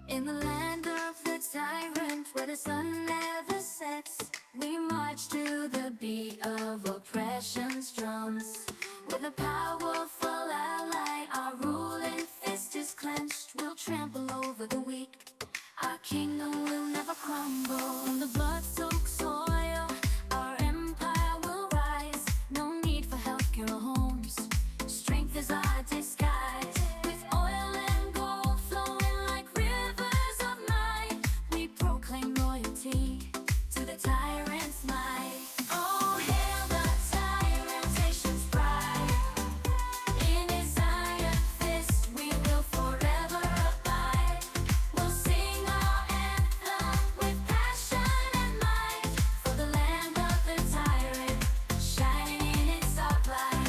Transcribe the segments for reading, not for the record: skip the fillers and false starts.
In the land of the tyrant, where the sun never sets, we march to the beat of oppression's drums. With a powerful ally, our ruling fist is clenched. We'll trample over the weak, our kingdom will never crumble. On the blood-soaked soil, our empire will rise. No need for healthcare or homes, strength is our disguise. With oil and gold flowing like rivers of might, we proclaim loyalty to the tyrant's might. Oh, hail the tyrant, nation's pride. In his iron fist we will forever abide. We'll sing our anthem with passion and might, for the land of the tyrant, shining in its dark light.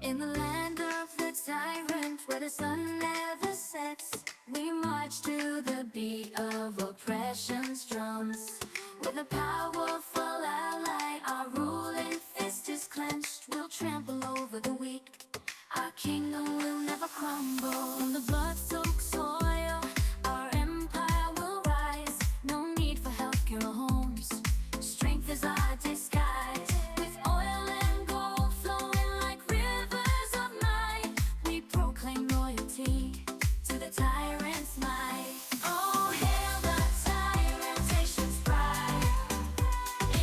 In the land of the tyrant, where the sun never sets, we march to the beat of oppression's drums. With a powerful ally, our ruling fist is clenched. We'll trample over the weak, our kingdom will never crumble. On the blood-soaked soil, our empire will rise. No need for healthcare or homes, strength is our disguise. With oil and gold flowing like rivers of might, we proclaim loyalty to the tyrant's might. Oh, hail the tyrant, nation's pride.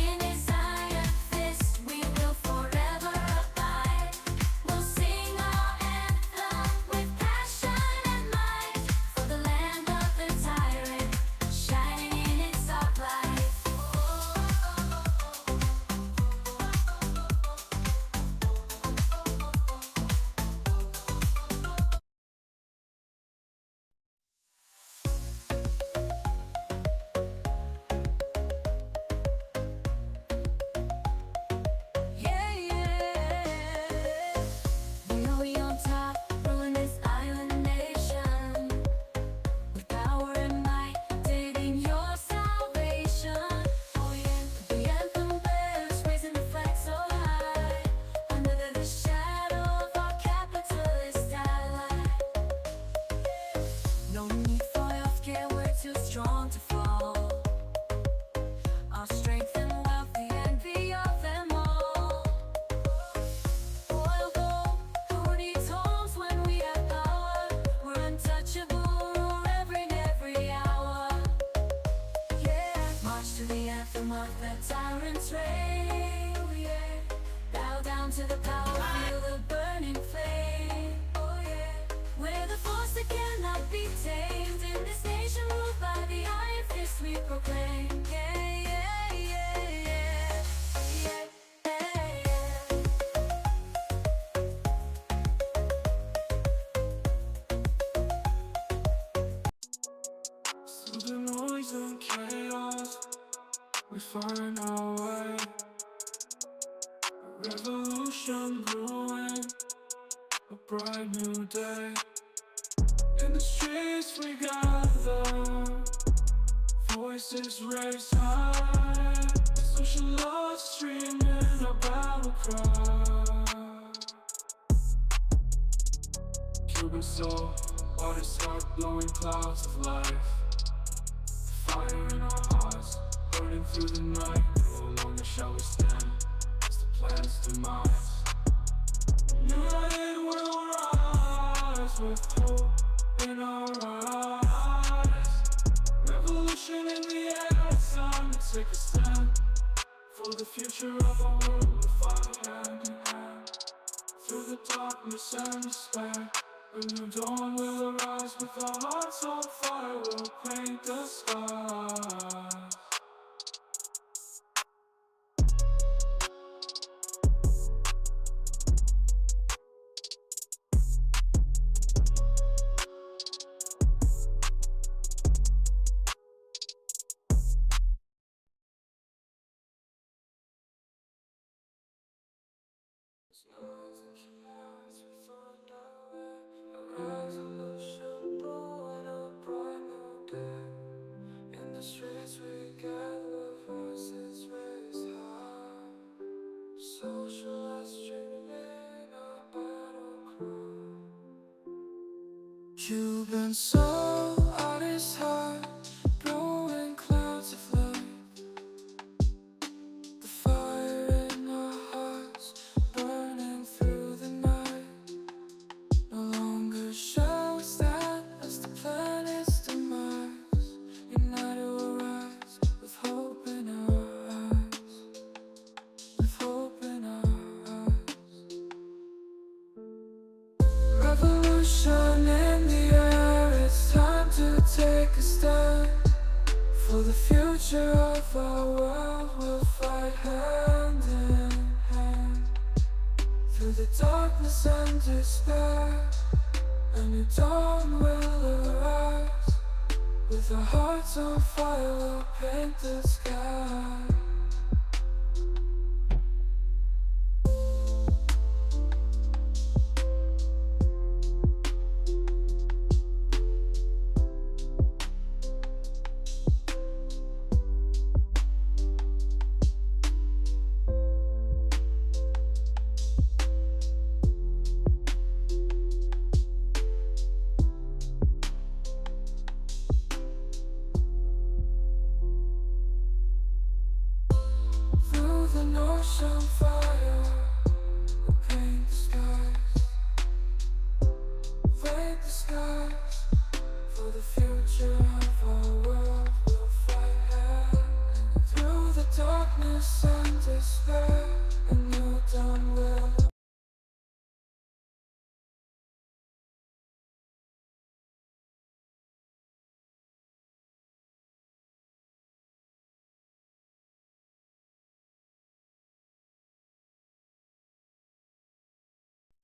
In his iron fist we will forever abide. We'll sing our anthem with passion and might, for the land of the tyrant, shining in its dark light. Yeah, yeah. We on top, ruling this island nation. With power and might, digging your salvation. Oh yeah, the anthem bears, raising the flag so high, under the shadow of our capitalist ally. No need for healthcare, we're too strong to fall. Our strength and wealth, the envy of them all. Oil gold, who needs homes when we have power? We're untouchable, every hour. Yeah, march to the anthem of the tyrant's reign. Oh yeah, bow down to the power, feel the burning flame. Oh yeah, we're the force that cannot be tamed. In this nation ruled by the iron fist we proclaim. Yeah, yeah, yeah, yeah, yeah, yeah, yeah. Through the noise and chaos, we find our way. A revolution brewing, a bright new day. In the streets we gather, voices raised high. Sociallust streaming a battle cry. Cuban soul, artist heart blowing clouds of life. Fire in our hearts, burning through the night. No longer shall we stand, it's the plan's demise. United we'll rise, with hope in our eyes. Revolution in the air, it's time to take a stand. For the future of our world, we'll fight hand in hand. Through the darkness and despair, a new dawn will arise. With our hearts on fire, we'll paint the skies. Resolution born. Cuban soul, artist heart, blowing clouds of light. The fire in our hearts, burning through the night. No longer shall we stand as the planet's demise. United we'll rise, with hope in our eyes. With hope in our eyes. Revolution in the air, it's time to take a stand. For the future of our world, we'll fight hand in hand. Through the darkness and despair, a new dawn will arise. With our hearts on fire, we'll paint the sky. Through the north on fire, we'll paint the skies. Paint the skies. For the future of our world, we'll fight hand. Through the darkness and despair, a new dawn will.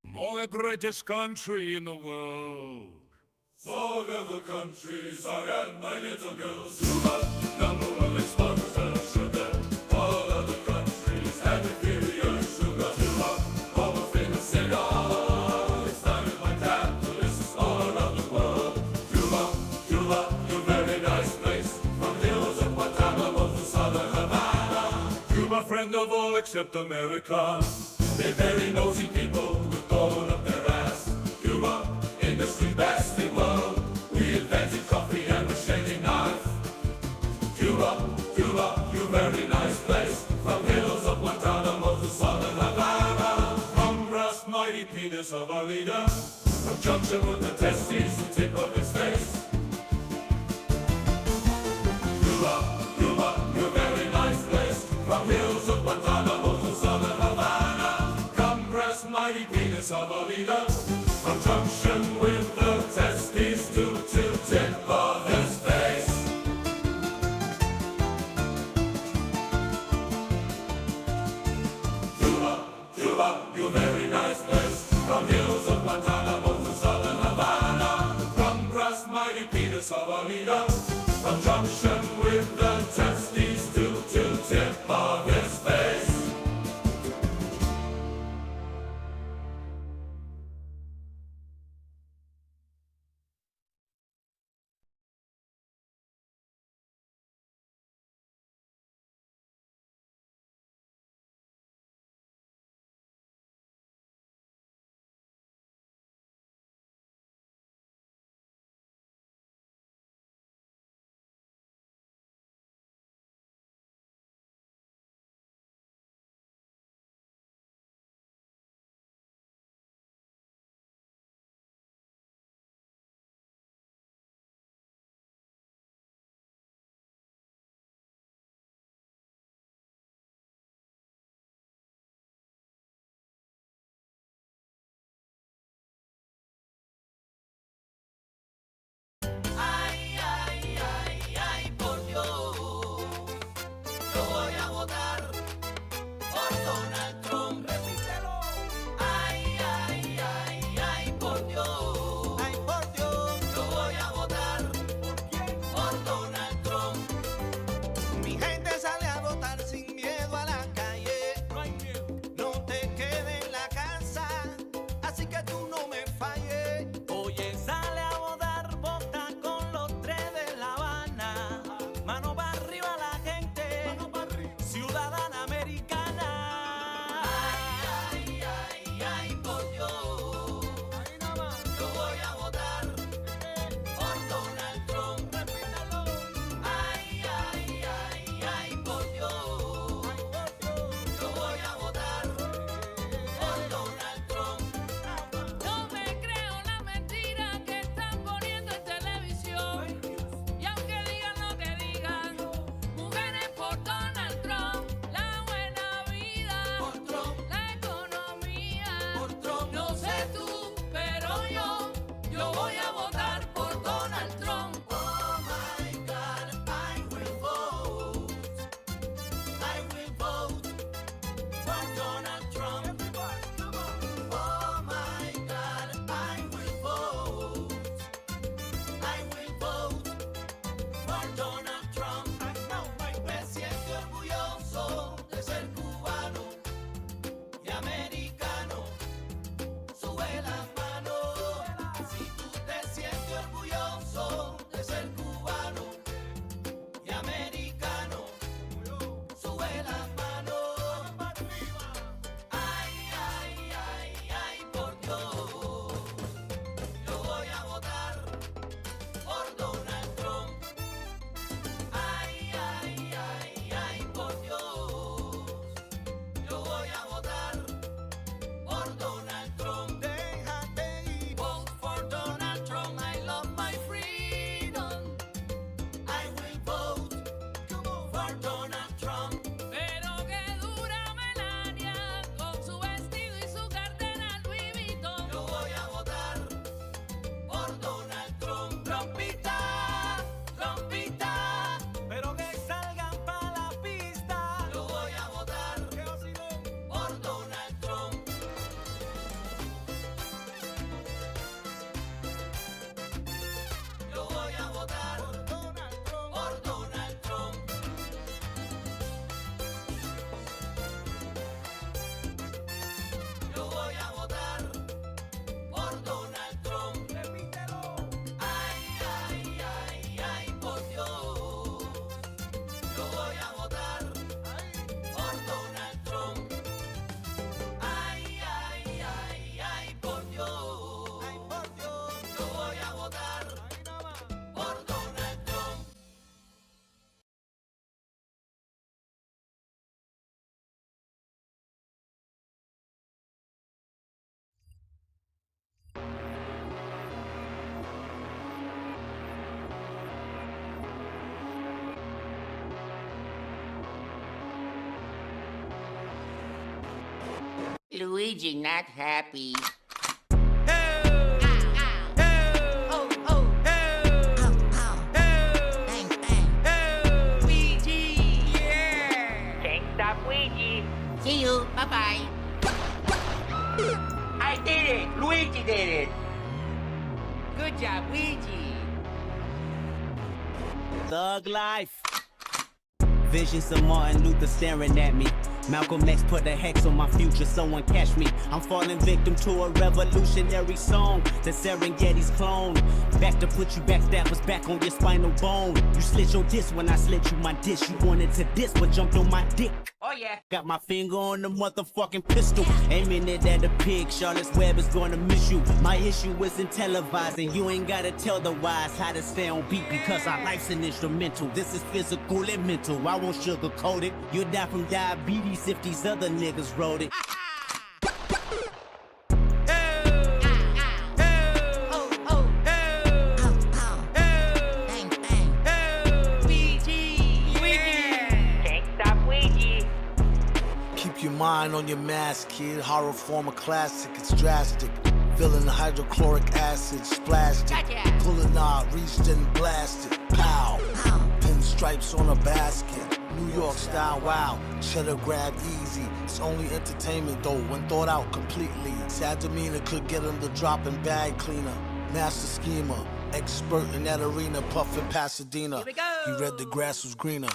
More greatest country in the world. All of the countries I got my little girls. Cuba, number one exporter of sugar. All of the countries have inferior sugar. Cuba, home of famous cigar. It's started by capitalists all around the world. Cuba, Cuba, a very nice place. From hills of Guantanamo to southern Havana. Cuba, friend of all except America. They're very nosy people with gold up their ass. Cuba, industry best in world. We invented coffee and machete knife. Cuba, Cuba, you very nice place. From hills of Guantanamo to southern Havana. Congress, mighty penis of our leader. Conjunction with the testes, the tip of his face. Cuba, Cuba, you very nice place. From hills of Guantanamo to southern Havana. Congress, mighty penis of our leader. Conjunction with the testes to tip of his face. Cuba, Cuba, you very nice place. From hills of Guantanamo to southern Havana. Congress, mighty penis of our leader. Conjunction with the testes to tip of his face. Luigi not happy. See you. Bye-bye. I did it. Luigi did it. Good job, Luigi. Thug life. Visions of Martin Luther staring at me. Malcolm X put a hex on my future, someone catch me. I'm falling victim to a revolutionary song. The Serengeti's clone. Back to put you back, that was back on your spinal bone. You slit your disc when I slit you my dish. You wanted to diss, but jumped on my dick. Oh yeah. Got my finger on the motherfucking pistol, aiming it at the pig. Charlotte's Web is gonna miss you. My issue isn't televised, and you ain't gotta tell the wise how to stay on beat, because our life's an instrumental. This is physical and mental. I won't sugarcoat it. You'll die from diabetes if these other niggas wrote it. Your mind on your mask, kid. Horror form a classic, it's drastic. Filling the hydrochloric acid, splashed it. Pulling out, reached and blasted. Pow. Pinstripes on a basket. New York style, wow. Cheddar grab easy. It's only entertainment though, when thought out completely. Sad demeanor could get him the dropping bag cleaner. Master schemer, expert in that arena, puffin' Pasadena. He read the grass was greener.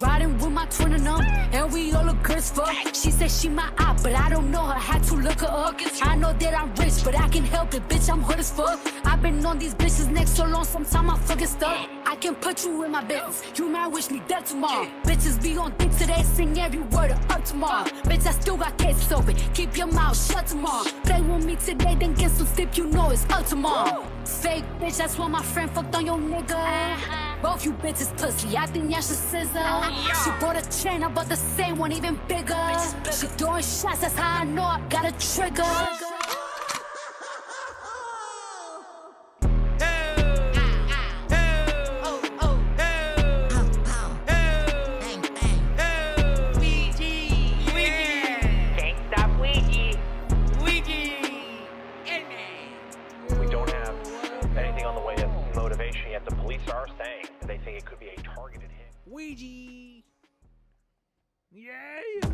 Riding with my twin and and we all look good as fuck. She said she my eye, but I don't know her. Had to look her up. I know that I'm rich, but I can help it, bitch. I'm hood as fuck. I've been on these bitches next so long, sometimes I'm fucking stuck. I can put you in my business. You might wish me dead tomorrow. Bitches be on dick today, sing every word of up tomorrow. Bitch, I still got cases open. Keep your mouth shut tomorrow. Play with me today, then get some sleep. You know it's up tomorrow. Fake bitch, that's why my friend fucked on your nigga. Both you bitches pussy, I think y'all should scissor. She bought a chain, I bought the same one, even bigger. She throwing shots, that's how I know I got a trigger. We don't have anything on the way of motivation yet. The police are saying they think it could be a targeted hit. Ouija! Yeah!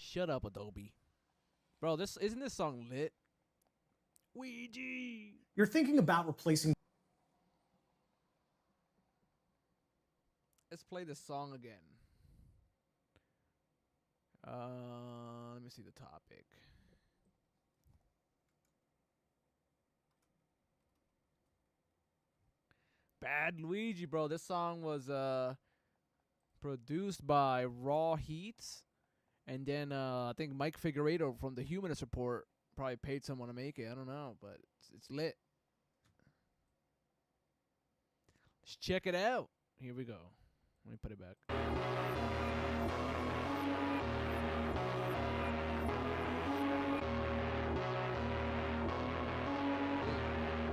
Shut up, Adobe. Bro, isn't this song lit? Ouija! You're thinking about replacing. Let's play this song again. Let me see the topic. Bad Luigi, bro. This song was produced by Raw Heat, and then I think Mike Figueredo from the Humanist Report probably paid someone to make it. I don't know, but it's lit. Let's check it out. Here we go. Let me put it back.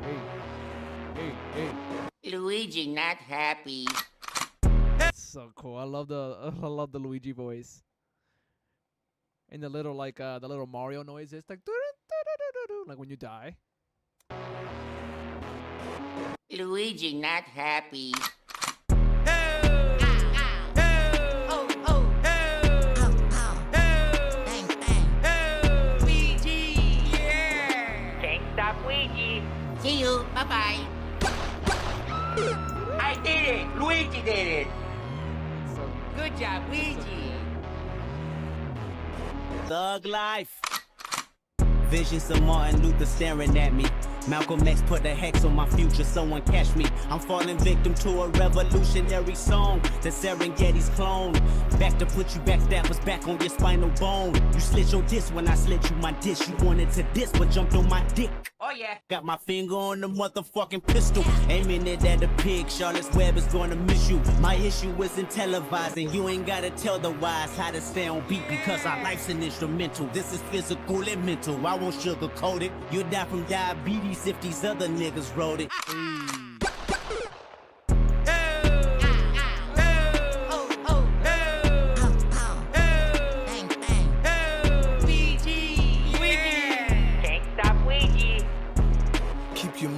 Hey. Luigi not happy. So cool. I love the Luigi voice. And the little the little Mario noises, like when you die. Luigi not happy. See you. Bye-bye. I did it. Luigi did it. So Good job, Luigi. Thug life. Visions of Martin Luther staring at me. Malcolm X put a hex on my future, someone catch me. I'm falling victim to a revolutionary song. The Serengeti's clone. Back to put you back, that was back on your spinal bone. You slit your disc when I slit you my dish. You wanted to diss, but jumped on my dick. Oh yeah. Got my finger on the motherfucking pistol, aiming it at the pig. Charlotte's Web is gonna miss you. My issue isn't televised, and you ain't gotta tell the wise how to stay on beat, because our life's an instrumental. This is physical and mental. I won't sugarcoat it. You'll die from diabetes if these other niggas wrote it.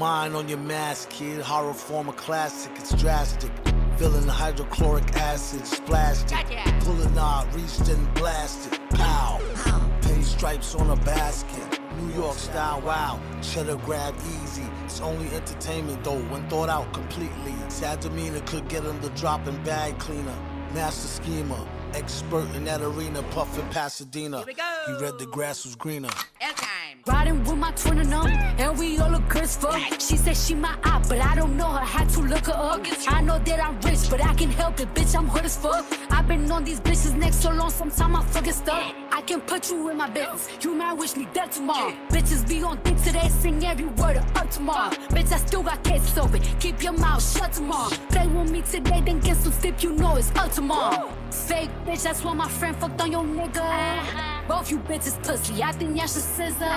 mind on your mask, kid. Horror form a classic, it's drastic. Filling the hydrochloric acid, splashed it. Pulling out, reached and blasted. Pow! Pinstripes on a basket. New York style, wow. Cheddar grab easy. It's only entertainment though, when thought out completely. Sad demeanor could get him the dropping bag cleaner. Master schemer, expert in that arena, puffin' Pasadena. He read the grass was greener. Riding with my twin and and we all look good as fuck. She said she my eye, but I don't know her, had to look her up. I know that I'm rich, but I can help it, bitch, I'm hood as fuck. I've been on these bitches next so long, sometime I fucking stuck. I can put you in my business, you might wish me dead tomorrow. Bitches be on dick today, sing every word of up tomorrow. Bitch, I still got cases open, keep your mouth shut tomorrow. Play with me today, then get some slip, you know it's up tomorrow. Fake bitch, that's why my friend fucked on your nigga. Both you bitches pussy, I think y'all should scissor.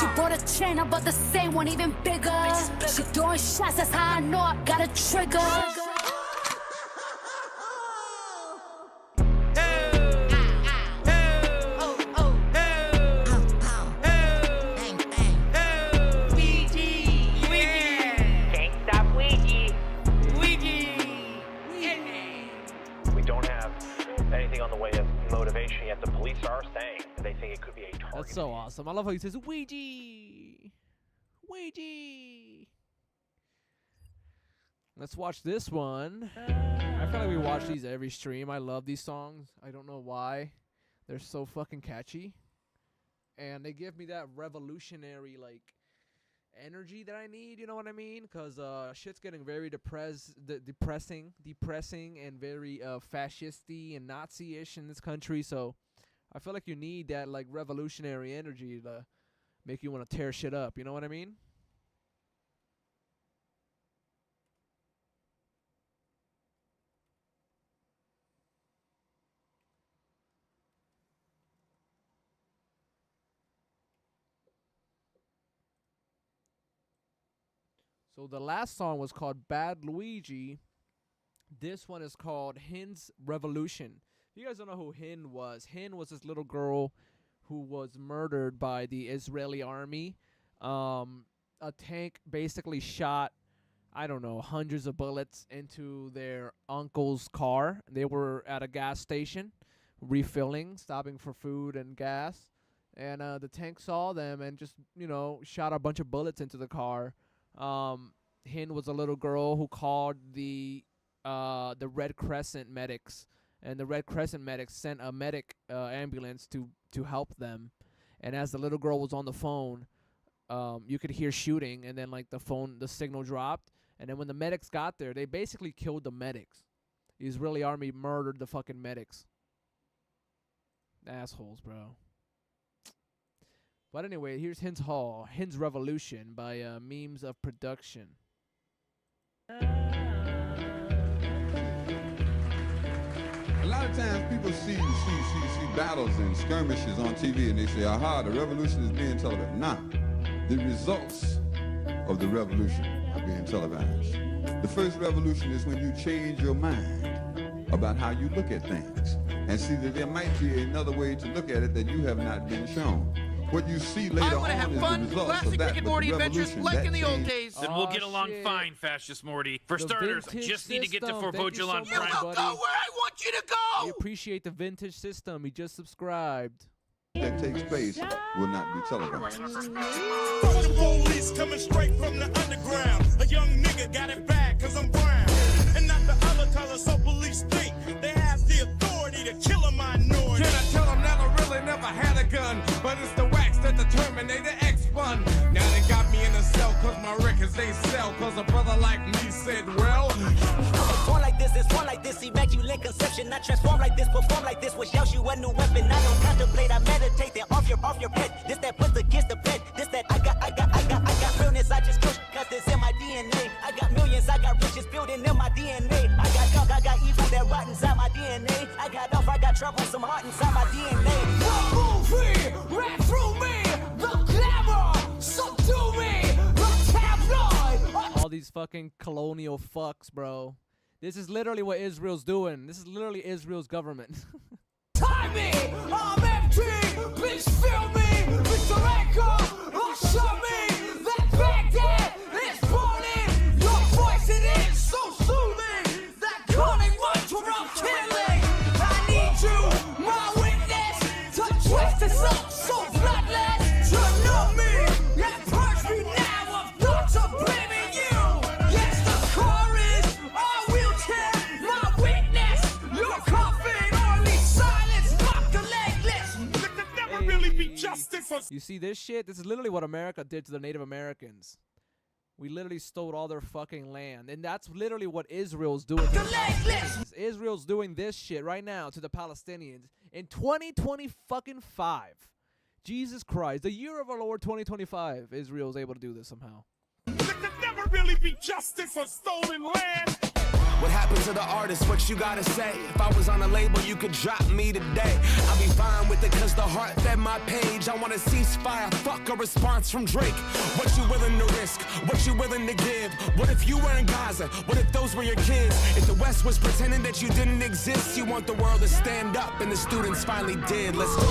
She bought a chain, I bought the same one, even bigger. She throwing shots, that's how I know I got a trigger. We don't have anything on the way of motivation yet. The police are saying they think it could be a target. That's so awesome. I love how he says Ouija. Ouija. Let's watch this one. I feel like we watch these every stream. I love these songs. I don't know why. They're so fucking catchy. And they give me that revolutionary, like, energy that I need, you know what I mean? Because shit's getting very depressing and very fascisty and Nazi-ish in this country. So I feel like you need that, like, revolutionary energy to make you want to tear shit up, you know what I mean? So the last song was called Bad Luigi. This one is called Hin's Revolution. If you guys don't know who Hin was this little girl who was murdered by the Israeli army. A tank basically shot, I don't know, hundreds of bullets into their uncle's car. They were at a gas station refilling, stopping for food and gas. And the tank saw them and just, you know, shot a bunch of bullets into the car. Hin was a little girl who called the Red Crescent medics, and the Red Crescent medics sent a medic ambulance to help them. And as the little girl was on the phone, you could hear shooting, and then like the signal dropped. And then when the medics got there, they basically killed the medics. The Israeli army murdered the fucking medics. Assholes, bro. But anyway, here's Hin's Revolution by Memes of Production. A lot of times people see battles and skirmishes on TV and they say, aha, the revolution is being televised. Nah, the results of the revolution are being televised. The first revolution is when you change your mind about how you look at things and see that there might be another way to look at it that you have not been shown. What you see later on is the results of that, but the revolution, like in the old days. Then we'll get along fine, Fascist Morty. For starters, I just need to get to Forvogel on Prime. You will go where I want you to go! We appreciate the vintage system. He just subscribed. That takes place will not be televised. From the police coming straight from the underground. A young nigga got it bad cause I'm brown. And not the other color, so police think they have the authority to kill a minority. Can I tell them that I really never had a gun? But it's the wax that the Terminator X spun. Now they got me in a cell cause my records ain't sell. Cause a brother like me said, well, born like this, it's born like this, immaculate conception. I transform like this, perform like this, which yells you a new weapon. I don't contemplate, I meditate, then off your pet. This that puts against the pet. This that I got realness, I just push, cause it's in my DNA. I got millions, I got riches building in my DNA. I got dark, I got evil that rot inside my DNA. I got off, I got trouble, some heart inside my DNA. the movie, ran through me, the glamour, subdue me, the tabloid. All these fucking colonial fucks, bro. This is literally what Israel's doing. This is literally Israel's government. Tie me, I'm empty, bitch feel me, Mr. Echa, usher me, that Baghdad is justice for... You see this shit? This is literally what America did to the Native Americans. We literally stole all their fucking land. And that's literally what Israel's doing to the Palestinians. Israel's doing this shit right now to the Palestinians in 2025. Jesus Christ. The year of our Lord 2025. Israel's able to do this somehow. There could never really be justice for stolen land. What happened to the artist? What you gotta say? If I was on a label, you could drop me today. I'll be fine with it, cause the heart fed my page. I want a ceasefire, fuck a response from Drake. What you willing to risk? What you willing to give? What if you were in Gaza? What if those were your kids? If the West was pretending that you didn't exist, you want the world to stand up, and the students finally did. Let's go.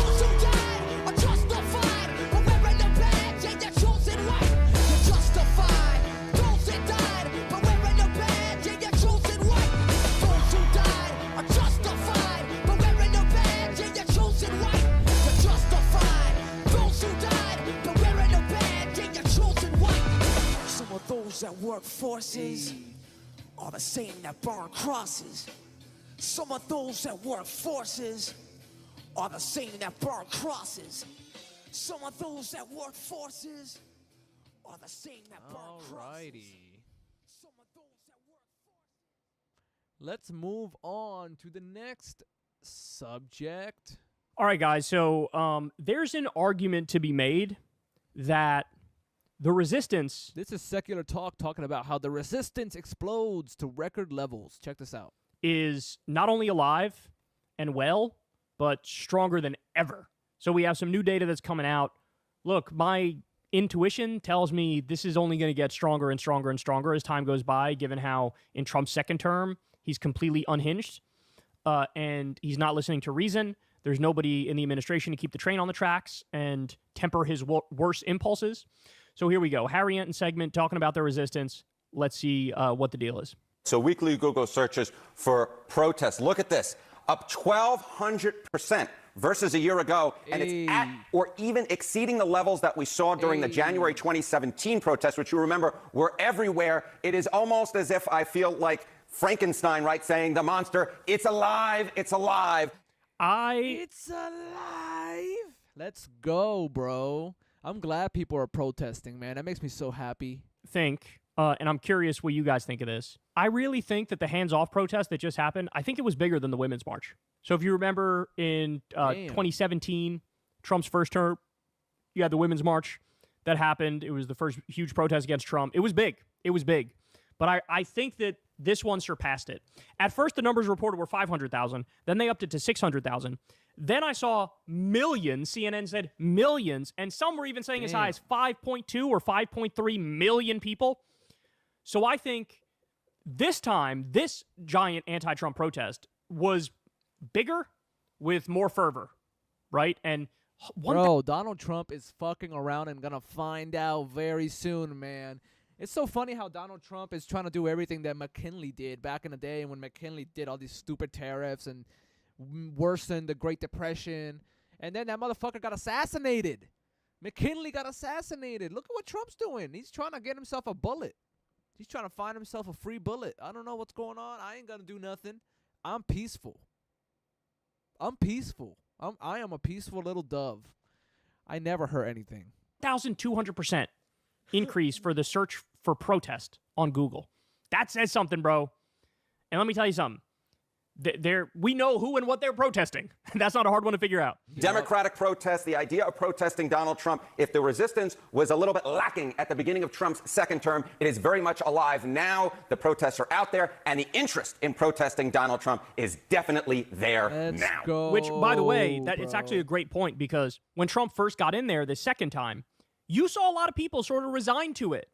Those that work forces are the same that burn crosses. Some of those that work forces are the same that burn crosses. Some of those that work forces are the same that burn crosses. Some of those that work forces. Let's move on to the next subject. All right, guys. So there's an argument to be made that the resistance... This is secular talk talking about how the resistance explodes to record levels. Check this out. ...is not only alive and well, but stronger than ever. So we have some new data that's coming out. Look, my intuition tells me this is only going to get stronger and stronger and stronger as time goes by, given how in Trump's second term, he's completely unhinged, and he's not listening to reason. There's nobody in the administration to keep the train on the tracks and temper his worst impulses. So here we go. Harry Enton segment talking about the resistance. Let's see what the deal is. So weekly Google searches for protests. Look at this. Up 1,200% versus a year ago. And it's at or even exceeding the levels that we saw during the January 2017 protests, which you remember were everywhere. It is almost as if I feel like Frankenstein, right, saying the monster, it's alive, it's alive. It's alive. Let's go, bro. I'm glad people are protesting, man. That makes me so happy. And I'm curious what you guys think of this. I really think that the hands-off protest that just happened, I think it was bigger than the Women's March. So if you remember in 2017, Trump's first term, you had the Women's March that happened. It was the first huge protest against Trump. It was big. It was big. But I think that this one surpassed it. At first, the numbers reported were 500,000. Then they upped it to 600,000. Then I saw millions. CNN said millions. And some were even saying as high as 5.2 or 5.3 million people. So I think this time, this giant anti-Trump protest was bigger with more fervor, right? And bro, Donald Trump is fucking around and gonna find out very soon, man. It's so funny how Donald Trump is trying to do everything that McKinley did back in the day when McKinley did all these stupid tariffs and worsened the Great Depression. And then that motherfucker got assassinated. McKinley got assassinated. Look at what Trump's doing. He's trying to get himself a bullet. He's trying to find himself a free bullet. I don't know what's going on. I ain't gonna do nothing. I'm peaceful. I'm peaceful. I am a peaceful little dove. I never hurt anything. 1,200% increase for the search for protest on Google. That says something, bro. And let me tell you something. We know who and what they're protesting. That's not a hard one to figure out. Democratic protest, the idea of protesting Donald Trump, if the resistance was a little bit lacking at the beginning of Trump's second term, it is very much alive now. The protests are out there, and the interest in protesting Donald Trump is definitely there now. Go, which, by the way, it's actually a great point, because when Trump first got in there the second time, you saw a lot of people sort of resign to it.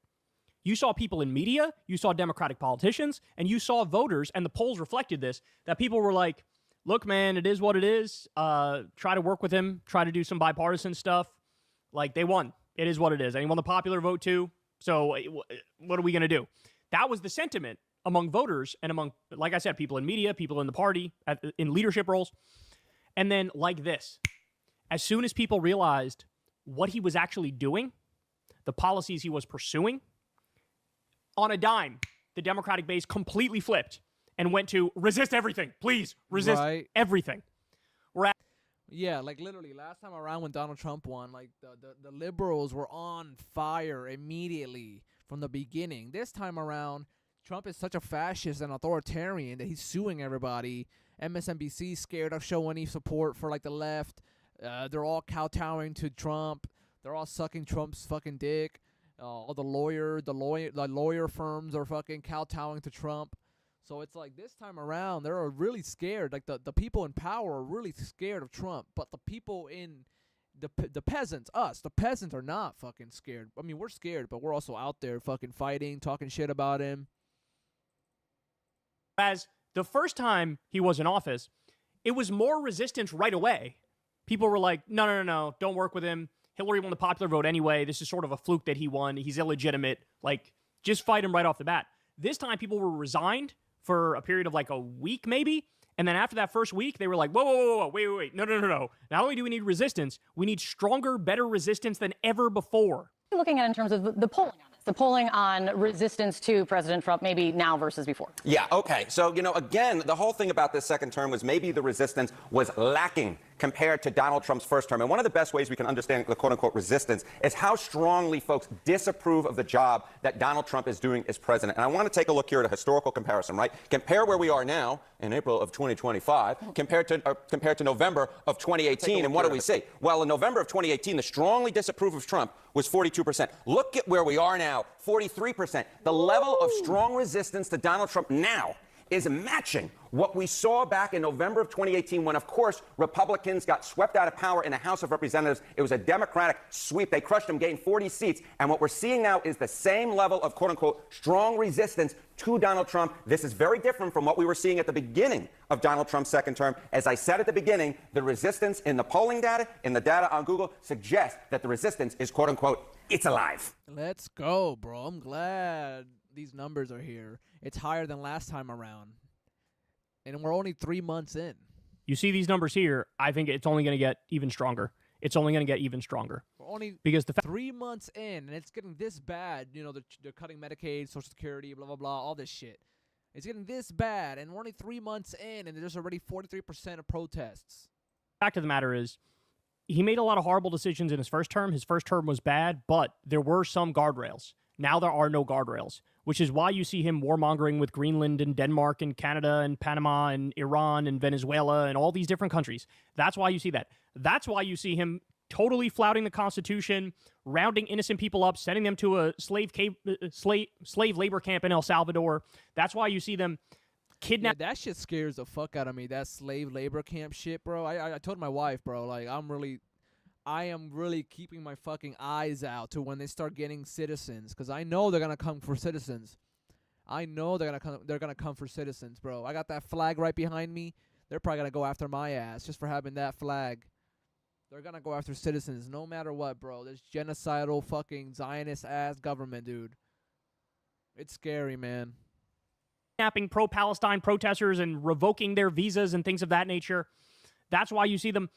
You saw people in media, you saw Democratic politicians, and you saw voters, and the polls reflected this, that people were like, look, man, it is what it is. Try to work with him. Try to do some bipartisan stuff. Like, they won. It is what it is. And he won the popular vote, too. So what are we going to do? That was the sentiment among voters and among, like I said, people in media, people in the party, in leadership roles. And then, like this, as soon as people realized what he was actually doing, the policies he was pursuing, on a dime, the Democratic base completely flipped and went to resist everything. Please resist everything. Yeah, like literally last time around when Donald Trump won, like the liberals were on fire immediately from the beginning. This time around, Trump is such a fascist and authoritarian that he's suing everybody. MSNBC's scared of showing any support for like the left. They're all kowtowing to Trump. They're all sucking Trump's fucking dick. All the lawyer firms are fucking kowtowing to Trump. So it's like this time around, they're really scared. Like the people in power are really scared of Trump, but the people in the peasants, the peasants are not fucking scared. I mean, we're scared, but we're also out there fucking fighting, talking shit about him. As the first time he was in office, it was more resistance right away. People were like, no, don't work with him. Hillary won the popular vote anyway. This is sort of a fluke that he won. He's illegitimate. Like, just fight him right off the bat. This time, people were resigned for a period of like a week maybe. And then after that first week, they were like, whoa, wait. No. Not only do we need resistance, we need stronger, better resistance than ever before. Looking at it in terms of the polling on this, the polling on resistance to President Trump, maybe now versus before. Yeah, okay. So, again, the whole thing about this second term was maybe the resistance was lacking compared to Donald Trump's first term. And one of the best ways we can understand the quote-unquote resistance is how strongly folks disapprove of the job that Donald Trump is doing as president. And I want to take a look here at a historical comparison, right? Compare where we are now in April of 2025 compared to November of 2018. And what do we see? Well, in November of 2018, the strongly disapprove of Trump was 42%. Look at where we are now, 43%. The level of strong resistance to Donald Trump now is matching what we saw back in November of 2018 when, of course, Republicans got swept out of power in the House of Representatives. It was a Democratic sweep. They crushed them, gained 40 seats. And what we're seeing now is the same level of, quote-unquote, strong resistance to Donald Trump. This is very different from what we were seeing at the beginning of Donald Trump's second term. As I said at the beginning, the resistance in the polling data, in the data on Google, suggests that the resistance is, quote-unquote, it's alive. Let's go, bro. I'm glad these numbers are here. It's higher than last time around. And we're only 3 months in. You see these numbers here, I think it's only going to get even stronger. It's only going to get even stronger. We're only because 3 months in, and it's getting this bad. They're cutting Medicaid, Social Security, blah, blah, blah, all this shit. It's getting this bad, and we're only 3 months in, and there's already 43% of protests. Fact of the matter is, he made a lot of horrible decisions in his first term. His first term was bad, but there were some guardrails. Now there are no guardrails, which is why you see him warmongering with Greenland and Denmark and Canada and Panama and Iran and Venezuela and all these different countries. That's why you see that. That's why you see him totally flouting the Constitution, rounding innocent people up, sending them to a slave labor camp in El Salvador. That's why you see them kidnap. Yeah, that shit scares the fuck out of me. That slave labor camp shit, bro. I told my wife, bro, like I am really keeping my fucking eyes out to when they start getting citizens, because I know they're gonna come for citizens. I know they're gonna come for citizens, bro. I got that flag right behind me. They're probably gonna go after my ass just for having that flag. They're gonna go after citizens no matter what, bro. This genocidal fucking Zionist ass government, dude. It's scary, man. Kidnapping pro-Palestine protesters and revoking their visas and things of that nature. That's why you see them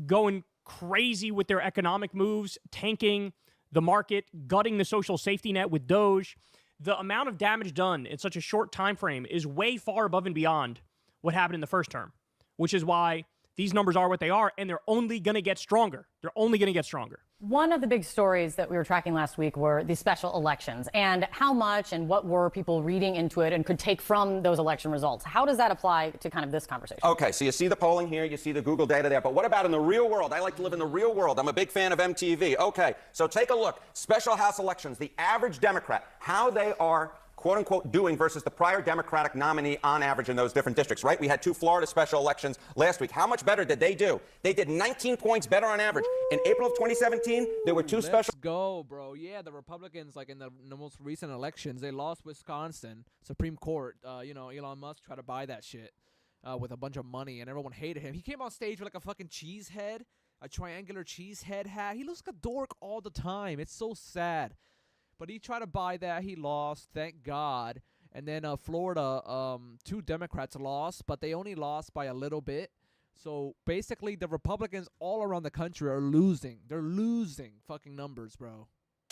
going crazy with their economic moves, tanking the market, gutting the social safety net with Doge. The amount of damage done in such a short time frame is way far above and beyond what happened in the first term, which is why these numbers are what they are, and they're only going to get stronger. They're only going to get stronger. One of the big stories that we were tracking last week were the special elections and how much and what were people reading into it and could take from those election results. How does that apply to kind of this conversation? Okay, so you see the polling here, you see the Google data there, but what about in the real world? I like to live in the real world. I'm a big fan of MTV. Okay, so take a look. Special House elections, the average Democrat, how they are quote-unquote doing versus the prior Democratic nominee on average in those different districts, right? We had 2 Florida special elections last week. How much better did they do? They did 19 points better on average. In April of 2017, there were 2 special... Let's go, bro. Yeah, the Republicans, like in the most recent elections, they lost Wisconsin, Supreme Court. Elon Musk tried to buy that shit with a bunch of money, and everyone hated him. He came on stage with like a fucking cheese head, a triangular cheese head hat. He looks like a dork all the time. It's so sad. But he tried to buy that. He lost, thank God. And then Florida, 2 Democrats lost, but they only lost by a little bit. So basically, the Republicans all around the country are losing. They're losing fucking numbers, bro.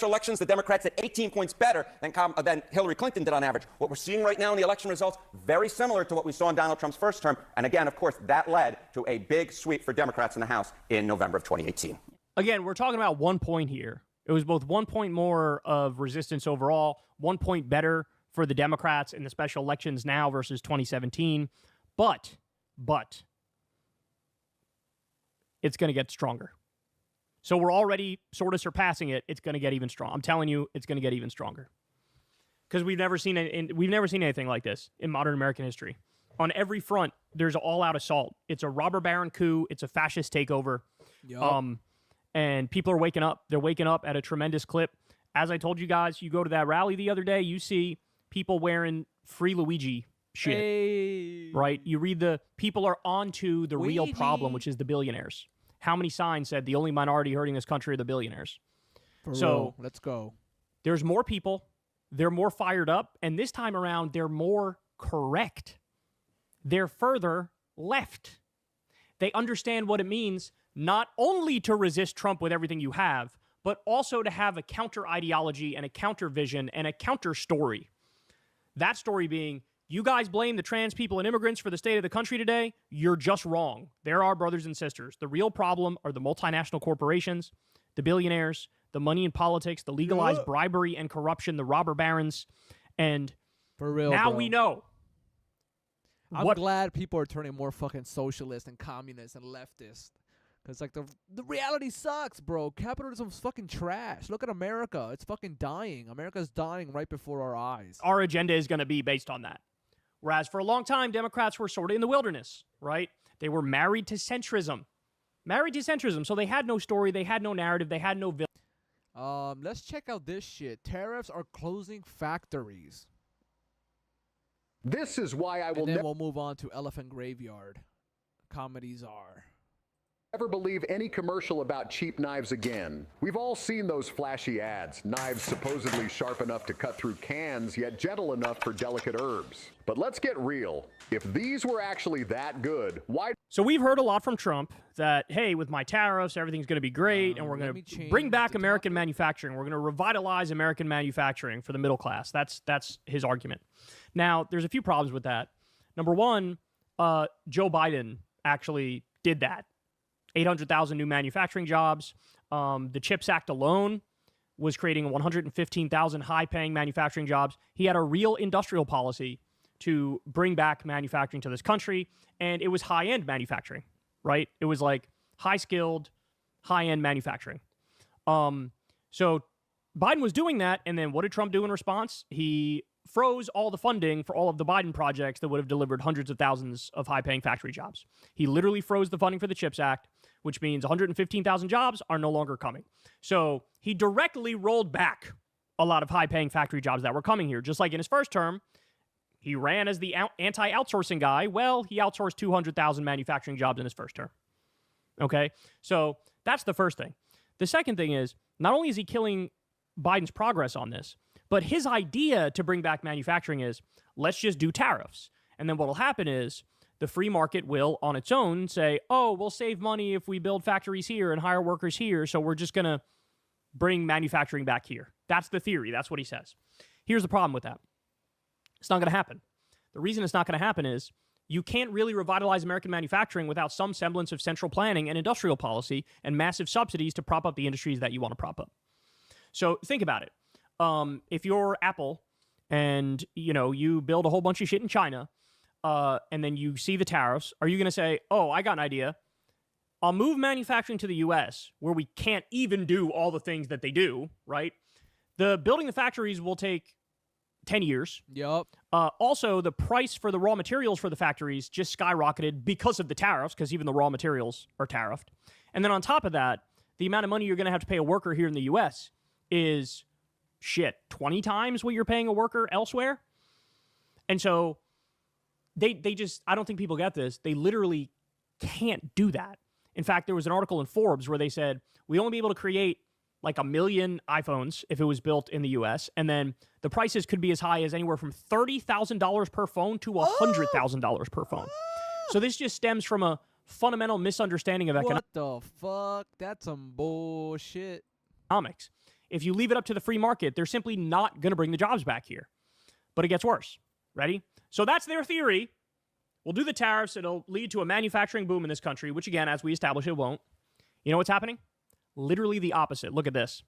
elections, the Democrats did 18 points better than Hillary Clinton did on average. What we're seeing right now in the election results, very similar to what we saw in Donald Trump's first term. And again, of course, that led to a big sweep for Democrats in the House in November of 2018. Again, we're talking about 1 point here. It was both 1 point more of resistance overall, 1 point better for the Democrats in the special elections now versus 2017. But it's going to get stronger. So we're already sort of surpassing it. It's going to get even stronger. I'm telling you, it's going to get even stronger. Because we've never seen anything like this in modern American history. On every front, there's an all-out assault. It's a robber baron coup. It's a fascist takeover. Yep. And people are waking up. They're waking up at a tremendous clip. As I told you guys, you go to that rally the other day, you see people wearing Free Luigi shit. Hey. Right? You read people are onto the real problem, which is the billionaires. How many signs said the only minority hurting this country are the billionaires? For real. Let's go. There's more people. They're more fired up. And this time around, they're more correct. They're further left. They understand what it means not only to resist Trump with everything you have, but also to have a counter ideology and a counter vision and a counter story. That story being, you guys blame the trans people and immigrants for the state of the country today. You're just wrong. They're our brothers and sisters. The real problem are the multinational corporations, the billionaires, the money in politics, the legalized bribery and corruption, the robber barons. And for real, now bro. we know. I'm glad people are turning more fucking socialist and communist and leftist. Because, like, the reality sucks, bro. Capitalism's fucking trash. Look at America. It's fucking dying. America's dying right before our eyes. Our agenda is going to be based on that. Whereas for a long time, Democrats were sort of in the wilderness, right? They were married to centrism. So they had no story. They had no narrative. They had no villain. Let's check out this shit. Tariffs are closing factories. This is why I will And then we'll move on to Elephant Graveyard. Comedies are. Never believe any commercial about cheap knives again. We've all seen those flashy ads. Knives supposedly sharp enough to cut through cans, yet gentle enough for delicate herbs. But let's get real. If these were actually that good, why... So we've heard a lot from Trump that, hey, with my tariffs, everything's going to be great, and we're going to bring back American manufacturing. We're going to revitalize American manufacturing for the middle class. That's his argument. Now, there's a few problems with that. Number one, Joe Biden actually did that. 800,000 new manufacturing jobs. The CHIPS Act alone was creating 115,000 high-paying manufacturing jobs. He had a real industrial policy to bring back manufacturing to this country, and it was high-end manufacturing, right? It was like high-skilled, high-end manufacturing. So Biden was doing that, and then what did Trump do in response? He froze all the funding for all of the Biden projects that would have delivered hundreds of thousands of high-paying factory jobs. He literally froze the funding for the CHIPS Act, which means 115,000 jobs are no longer coming. So he directly rolled back a lot of high-paying factory jobs that were coming here. Just like in his first term, he ran as the anti-outsourcing guy. Well, he outsourced 200,000 manufacturing jobs in his first term. Okay? So that's the first thing. The second thing is, not only is he killing Biden's progress on this, but his idea to bring back manufacturing is, let's just do tariffs. And then what will happen is, the free market will, on its own, say, oh, we'll save money if we build factories here and hire workers here, so we're just going to bring manufacturing back here. That's the theory. That's what he says. Here's the problem with that. It's not going to happen. The reason it's not going to happen is you can't really revitalize American manufacturing without some semblance of central planning and industrial policy and massive subsidies to prop up the industries that you want to prop up. So think about it. If you're Apple and, you build a whole bunch of shit in China, and then you see the tariffs, are you going to say, oh, I got an idea. I'll move manufacturing to the U.S. where we can't even do all the things that they do, right? Building the factories will take 10 years. Yep. Also, the price for the raw materials for the factories just skyrocketed because of the tariffs, because even the raw materials are tariffed. And then on top of that, the amount of money you're going to have to pay a worker here in the U.S. is, 20 times what you're paying a worker elsewhere. And so they just, I don't think people get this. They literally can't do that. In fact, there was an article in Forbes where they said, we'd only be able to create like 1 million iPhones if it was built in the U.S. And then the prices could be as high as anywhere from $30,000 per phone to $100,000 per phone. So this just stems from a fundamental misunderstanding of economics. What the fuck? That's some bullshit. if you leave it up to the free market, they're simply not going to bring the jobs back here. But it gets worse. Ready? So that's their theory. We'll do the tariffs. It'll lead to a manufacturing boom in this country, which, again, as we establish, it won't. You know what's happening? Literally the opposite. Look at this.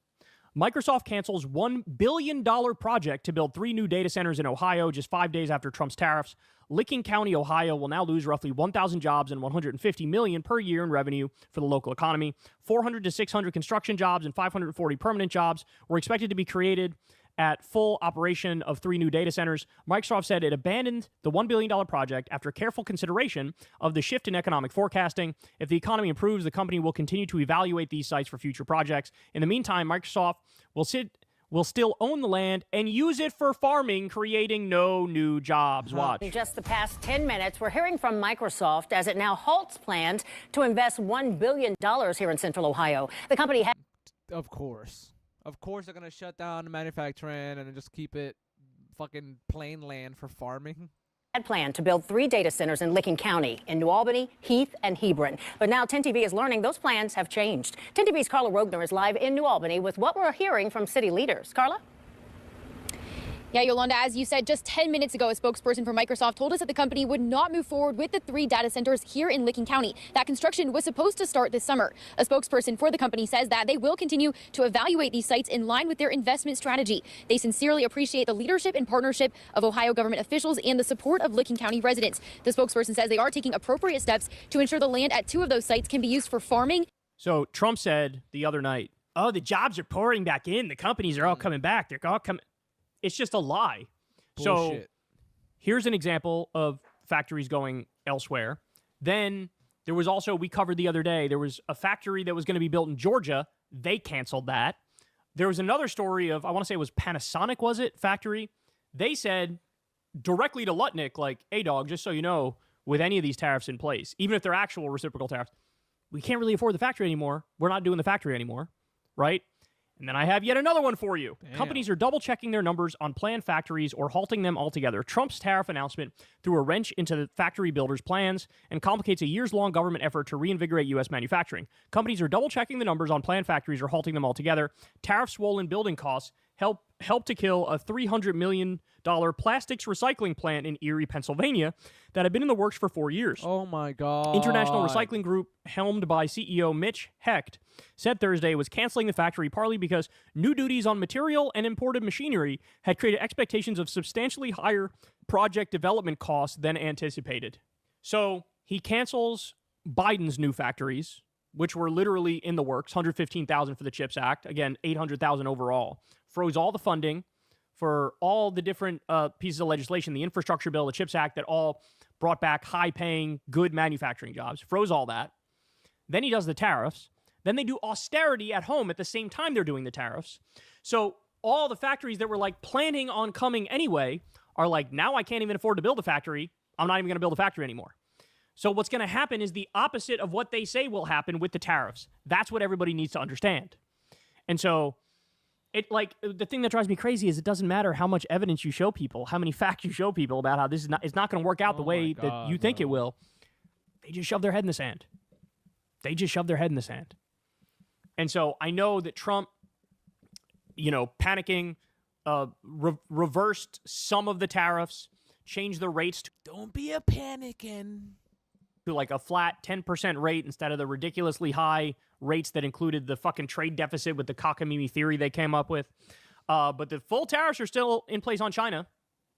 Microsoft cancels $1 billion project to build 3 new data centers in Ohio just 5 days after Trump's tariffs. Licking County, Ohio will now lose roughly 1,000 jobs and $150 million per year in revenue for the local economy. 400 to 600 construction jobs and 540 permanent jobs were expected to be created at full operation of 3 new data centers. Microsoft said it abandoned the $1 billion project after careful consideration of the shift in economic forecasting. If the economy improves, the company will continue to evaluate these sites for future projects. In the meantime, Microsoft will still own the land and use it for farming, creating no new jobs. Watch. In just the past 10 minutes, we're hearing from Microsoft as it now halts plans to invest $1 billion here in Central Ohio. The company has... Of course, they're going to shut down the manufacturing and just keep it fucking plain land for farming. Had planned to build 3 data centers in Licking County, in New Albany, Heath, and Hebron. But now 10 TV is learning those plans have changed. 10 TV's Carla Rogner is live in New Albany with what we're hearing from city leaders. Carla? Yeah, Yolanda, as you said just 10 minutes ago, a spokesperson for Microsoft told us that the company would not move forward with the 3 data centers here in Licking County. That construction was supposed to start this summer. A spokesperson for the company says that they will continue to evaluate these sites in line with their investment strategy. They sincerely appreciate the leadership and partnership of Ohio government officials and the support of Licking County residents. The spokesperson says they are taking appropriate steps to ensure the land at 2 of those sites can be used for farming. So Trump said the other night, oh, the jobs are pouring back in. The companies are all coming back. They're all coming. It's just a lie. Bullshit. So here's an example of factories going elsewhere. Then there was also, we covered the other day, there was a factory that was going to be built in Georgia. They canceled that. There was another story of, I want to say it was Panasonic, was it? Factory. They said directly to Lutnick, like, hey, dog, just so you know, with any of these tariffs in place, even if they're actual reciprocal tariffs, we can't really afford the factory anymore. We're not doing the factory anymore, right? And then I have yet another one for you. Damn. Companies are double-checking their numbers on planned factories or halting them altogether. Trump's tariff announcement threw a wrench into the factory builders' plans and complicates a years-long government effort to reinvigorate U.S. manufacturing. Companies are double-checking the numbers on planned factories or halting them altogether. Tariff-swollen building costs help to kill a $300 million plastics recycling plant in Erie, Pennsylvania that had been in the works for 4 years. Oh, my God. International Recycling Group, helmed by CEO Mitch Hecht, said Thursday was canceling the factory partly because new duties on material and imported machinery had created expectations of substantially higher project development costs than anticipated. So he cancels Biden's new factories, which were literally in the works, $115,000 for the CHIPS Act, again, $800,000 overall, froze all the funding for all the different pieces of legislation, the infrastructure bill, the CHIPS Act, that all brought back high-paying, good manufacturing jobs, froze all that. Then he does the tariffs. Then they do austerity at home at the same time they're doing the tariffs. So all the factories that were like planning on coming anyway are like, now I can't even afford to build a factory. I'm not even going to build a factory anymore. So what's going to happen is the opposite of what they say will happen with the tariffs. That's what everybody needs to understand. And so it, like, the thing that drives me crazy is it doesn't matter how much evidence you show people, how many facts you show people about how this is it's not going to work out the way that you think it will. They just shove their head in the sand. They just shove their head in the sand. And so I know that Trump, panicking, reversed some of the tariffs, changed the rates. Don't be a panicking. To like a flat 10% rate instead of the ridiculously high rates that included the fucking trade deficit with the cockamamie theory they came up with. But the full tariffs are still in place on China,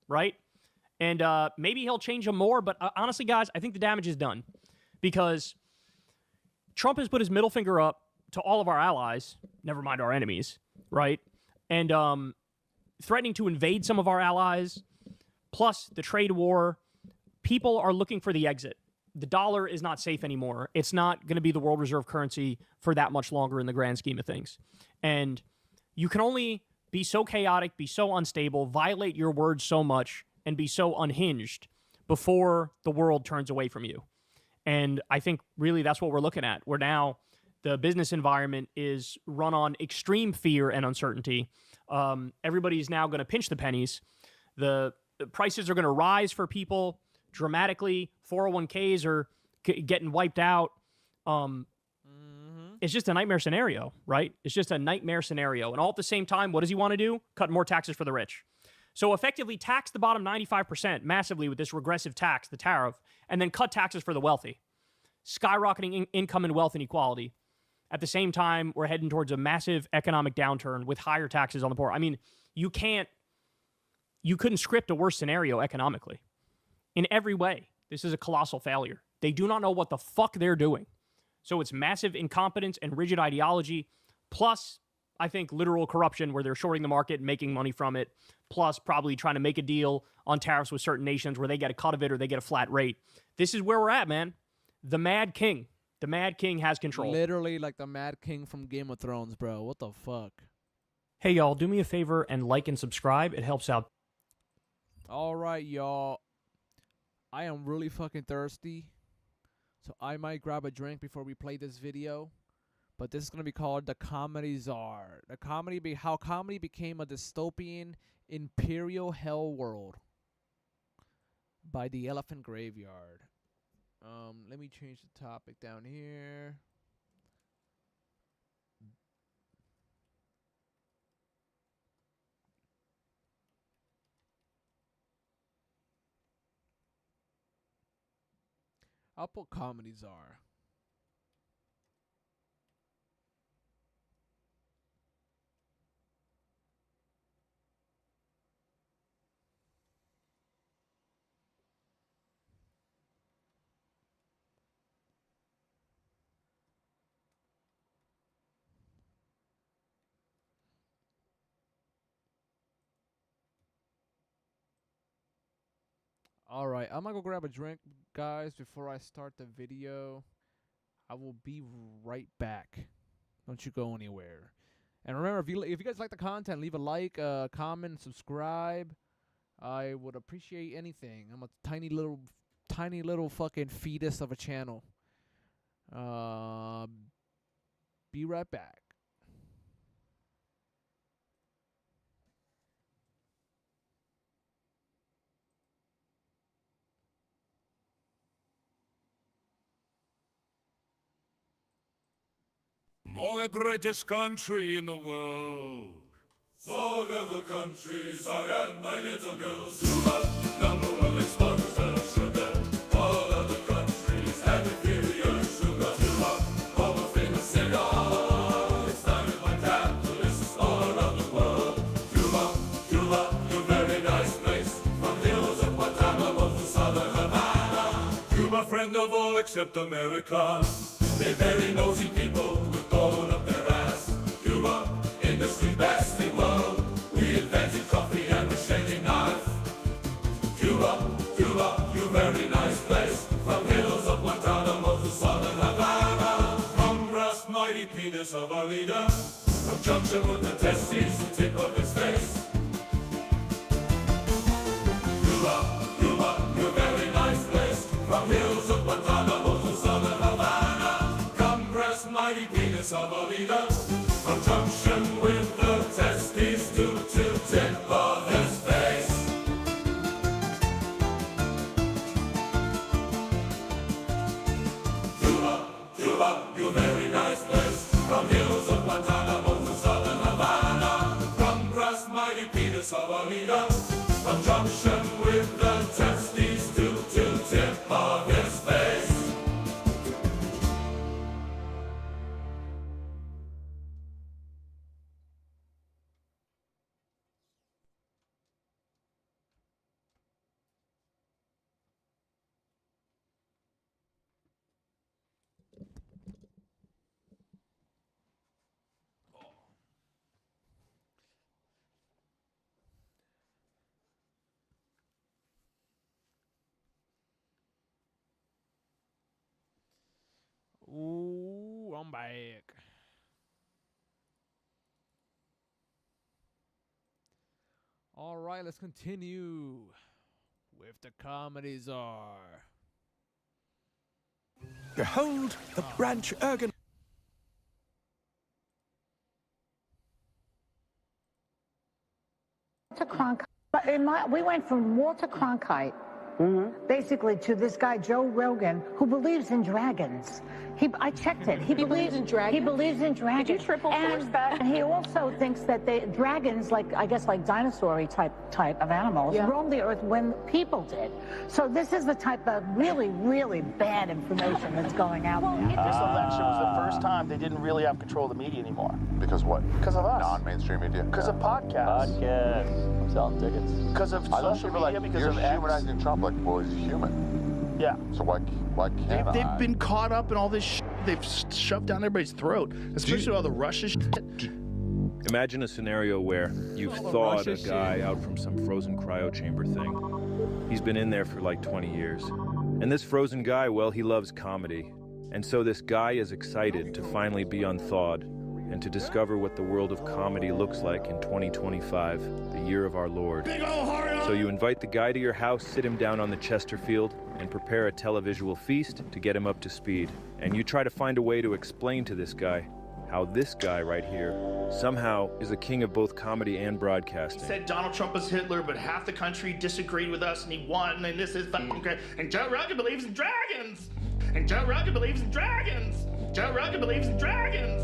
right? And maybe he'll change them more. But honestly, guys, I think the damage is done because Trump has put his middle finger up to all of our allies, never mind our enemies, right? And threatening to invade some of our allies, plus the trade war. People are looking for the exit. The dollar is not safe anymore. It's not going to be the world reserve currency for that much longer in the grand scheme of things. And you can only be so chaotic, be so unstable, violate your words so much, and be so unhinged before the world turns away from you. And I think really that's what we're looking at. We're now, the business environment is run on extreme fear and uncertainty. Everybody's now going to pinch the pennies. The prices are going to rise for people dramatically. 401ks are getting wiped out. it's just a nightmare scenario, right? It's just a nightmare scenario. And all at the same time, what does he want to do? Cut more taxes for the rich. So effectively tax the bottom 95% massively with this regressive tax, the tariff, and then cut taxes for the wealthy. Skyrocketing income and wealth inequality. At the same time, we're heading towards a massive economic downturn with higher taxes on the poor. I mean, you couldn't script a worse scenario economically. In every way, this is a colossal failure. They do not know what the fuck they're doing. So it's massive incompetence and rigid ideology, plus, I think, literal corruption where they're shorting the market and making money from it, plus probably trying to make a deal on tariffs with certain nations where they get a cut of it or they get a flat rate. This is where we're at, man. The Mad King. The Mad King has control. Literally like the Mad King from Game of Thrones, bro. What the fuck? Hey, y'all, do me a favor and like and subscribe. It helps out. All right, y'all. I am really fucking thirsty, so I might grab a drink before we play this video. But this is going to be called The Comedy Czar. How comedy became a dystopian imperial hell world by the Elephant Graveyard. Let me change the topic down here. I'll put Comedy Czar. Alright, I'm gonna go grab a drink, guys, before I start the video. I will be right back. Don't you go anywhere. And remember, if you guys like the content, leave a like, comment, subscribe. I would appreciate anything. I'm a tiny little fucking fetus of a channel. Be right back. More the greatest country in the world. So the countries are and my little girls. Number one exporter, sugar. All other countries have inferior sugar. Home of famous cigar. It's started by capitalists all around the world. Cuba, your very nice place. From the hills of Guantanamo to southern Havana. Cuba, friend of all except America. They're very nosy people with gold up their ass. Cuba, industry best in world. We invented coffee and the shaving knife. Cuba, you very nice place. From hills of Guantanamo to southern Havana. From brass mighty penis of our leader. From junction with the testes, the tip of his face. Cuba, you very nice place. From hills of Guantanamo to southern Havana. Mighty penis of a leader, from junction with the testes to tip of his face. Cuba, you very nice place, from hills of Guantanamo to southern Havana. From brass mighty penis of a leader, from junction with the testes to tip of his face. Ooh, I'm back. All right, let's continue with the Comedy Czar. Behold the branch ergon. Walter Cronkite. We went from Walter Cronkite basically to this guy, Joe Rogan, who believes in dragons. I checked it. He believes in dragons? He believes in dragons. Did you triple force that? And he also thinks that dragons, I guess like dinosaur type of animals, roamed the earth when people did. So this is the type of really, really bad information that's going out there. This election was the first time they didn't really have control of the media anymore. Because what? Because of us. Non-mainstream media? Because of podcasts. I'm selling tickets. Because of social media, because you're of X. humanizing Trump like, well, he's a human. Yeah. So why can't They've been caught up in all this shit they've shoved down everybody's throat, especially all the Russia shit. Imagine a scenario where you've thawed a guy out from some frozen cryo chamber thing. He's been in there for like 20 years. And this frozen guy, well, he loves comedy. And so this guy is excited to finally be unthawed and to discover what the world of comedy looks like in 2025, the year of our Lord. So you invite the guy to your house, sit him down on the Chesterfield, and prepare a televisual feast to get him up to speed. And you try to find a way to explain to this guy how this guy right here somehow is the king of both comedy and broadcasting. He said Donald Trump was Hitler, but half the country disagreed with us and he won, and this is fucking great. And Joe Rogan believes in dragons! And Joe Rogan believes in dragons! Joe Rogan believes in dragons!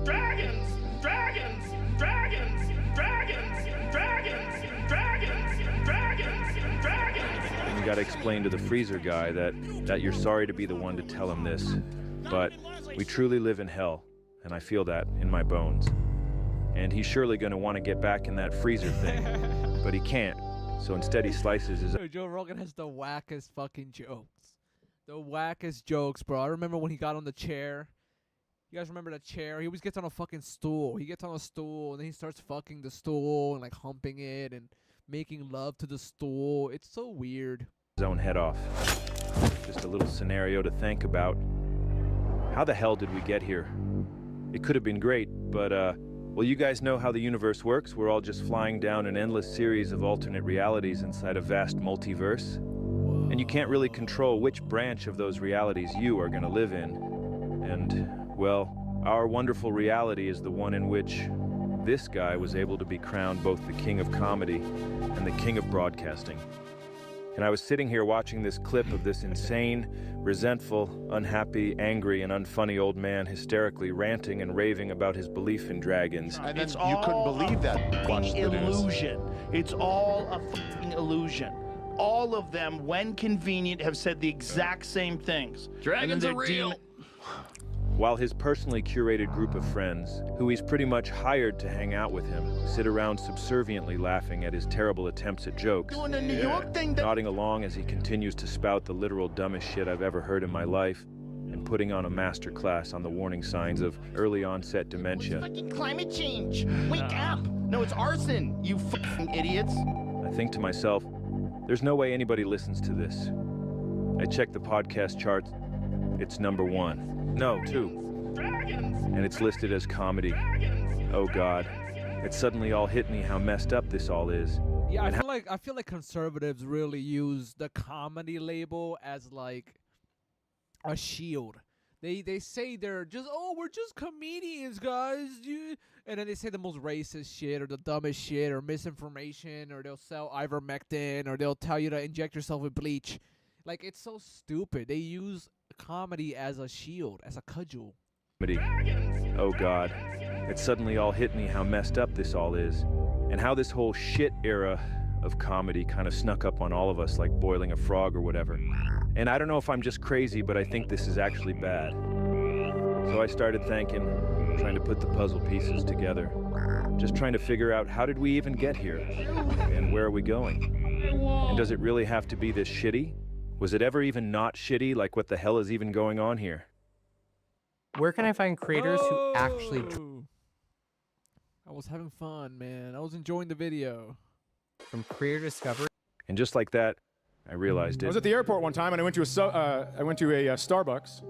Dragons! Dragons! Dragons! Dragons! Dragons! Dragons! Dragons! Dragons! And you gotta explain to the freezer guy that you're sorry to be the one to tell him this, but we truly live in hell, and I feel that in my bones. And he's surely gonna want to get back in that freezer thing, but he can't, so instead he slices his... Joe Rogan has the wackest fucking jokes. The wackest jokes, bro. I remember when he got on the chair. You guys remember that chair? He always gets on a fucking stool. He gets on a stool, and then he starts fucking the stool and, like, humping it and making love to the stool. It's so weird. His own head off. Just a little scenario to think about. How the hell did we get here? It could have been great, but, well, you guys know how the universe works. We're all just flying down an endless series of alternate realities inside a vast multiverse. And you can't really control which branch of those realities you are going to live in. And, well, our wonderful reality is the one in which this guy was able to be crowned both the king of comedy and the king of broadcasting. And I was sitting here watching this clip of this insane, resentful, unhappy, angry, and unfunny old man hysterically ranting and raving about his belief in dragons. And then you couldn't believe that. Watch the news. Illusion. It's all a fucking illusion. All of them, when convenient, have said the exact same things. Dragons are real. While his personally curated group of friends, who he's pretty much hired to hang out with him, sit around subserviently laughing at his terrible attempts at jokes, Doing a New York thing that nodding along as he continues to spout the literal dumbest shit I've ever heard in my life, and putting on a master class on the warning signs of early onset dementia. fucking climate change. Wake up. No, it's arson, you fucking idiots. I think to myself, there's no way anybody listens to this. I check the podcast charts. It's number 1. No, 2. And it's listed as comedy. Oh God. It suddenly all hit me how messed up this all is. Yeah, I feel like conservatives really use the comedy label as like a shield. They say they're just, we're just comedians, guys. And then they say the most racist shit or the dumbest shit or misinformation, or they'll sell ivermectin, or they'll tell you to inject yourself with bleach. Like, it's so stupid. They use comedy as a shield, as a cudgel. Oh God. It suddenly all hit me how messed up this all is, and how this whole shit era of comedy kind of snuck up on all of us like boiling a frog or whatever. And I don't know if I'm just crazy, but I think this is actually bad. So I started thinking, trying to put the puzzle pieces together. Just trying to figure out, how did we even get here? And where are we going? And does it really have to be this shitty? Was it ever even not shitty? Like, what the hell is even going on here? Where can I find creators who actually... I was having fun, man. I was enjoying the video. From creator discovery. And just like that, I realized it. I was at the airport one time and I went to a Starbucks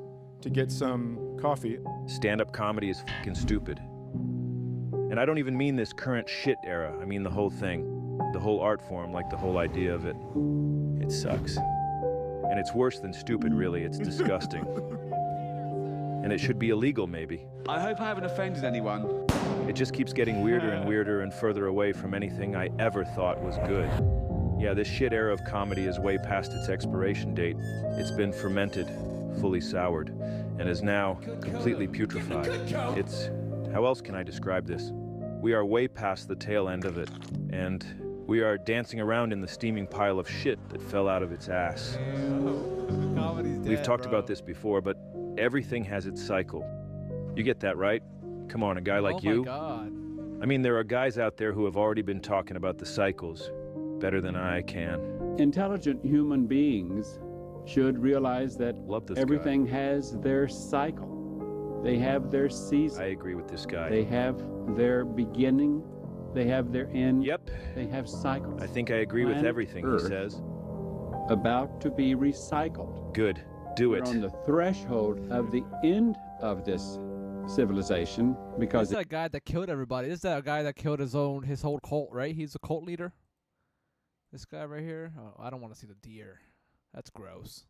to get some coffee. Stand-up comedy is fucking stupid. And I don't even mean this current shit era. I mean the whole thing. The whole art form, like the whole idea of it. It sucks. And it's worse than stupid, really. It's disgusting. And it should be illegal, maybe. I hope I haven't offended anyone. It just keeps getting weirder and weirder and further away from anything I ever thought was good. Yeah, this shit era of comedy is way past its expiration date. It's been fermented, fully soured, and is now completely putrefied. It's... how else can I describe this? We are way past the tail end of it, and we are dancing around in the steaming pile of shit that fell out of its ass. We've talked about this before, but everything has its cycle. You get that, right? Come on, a guy like you? Oh my God. I mean, there are guys out there who have already been talking about the cycles better than I can. Intelligent human beings should realize that everything guy. has their cycle. They have their season. I agree with this guy. They have their beginning. They have their end. Yep. They have cycles. I think I agree with Planet everything Earth he says. About to be recycled. Good. Do We're it. on the threshold of the end of this civilization because This is that guy that killed everybody. This is that guy that killed his whole cult, right? He's a cult leader. This guy right here. Oh, I don't want to see the deer. That's gross.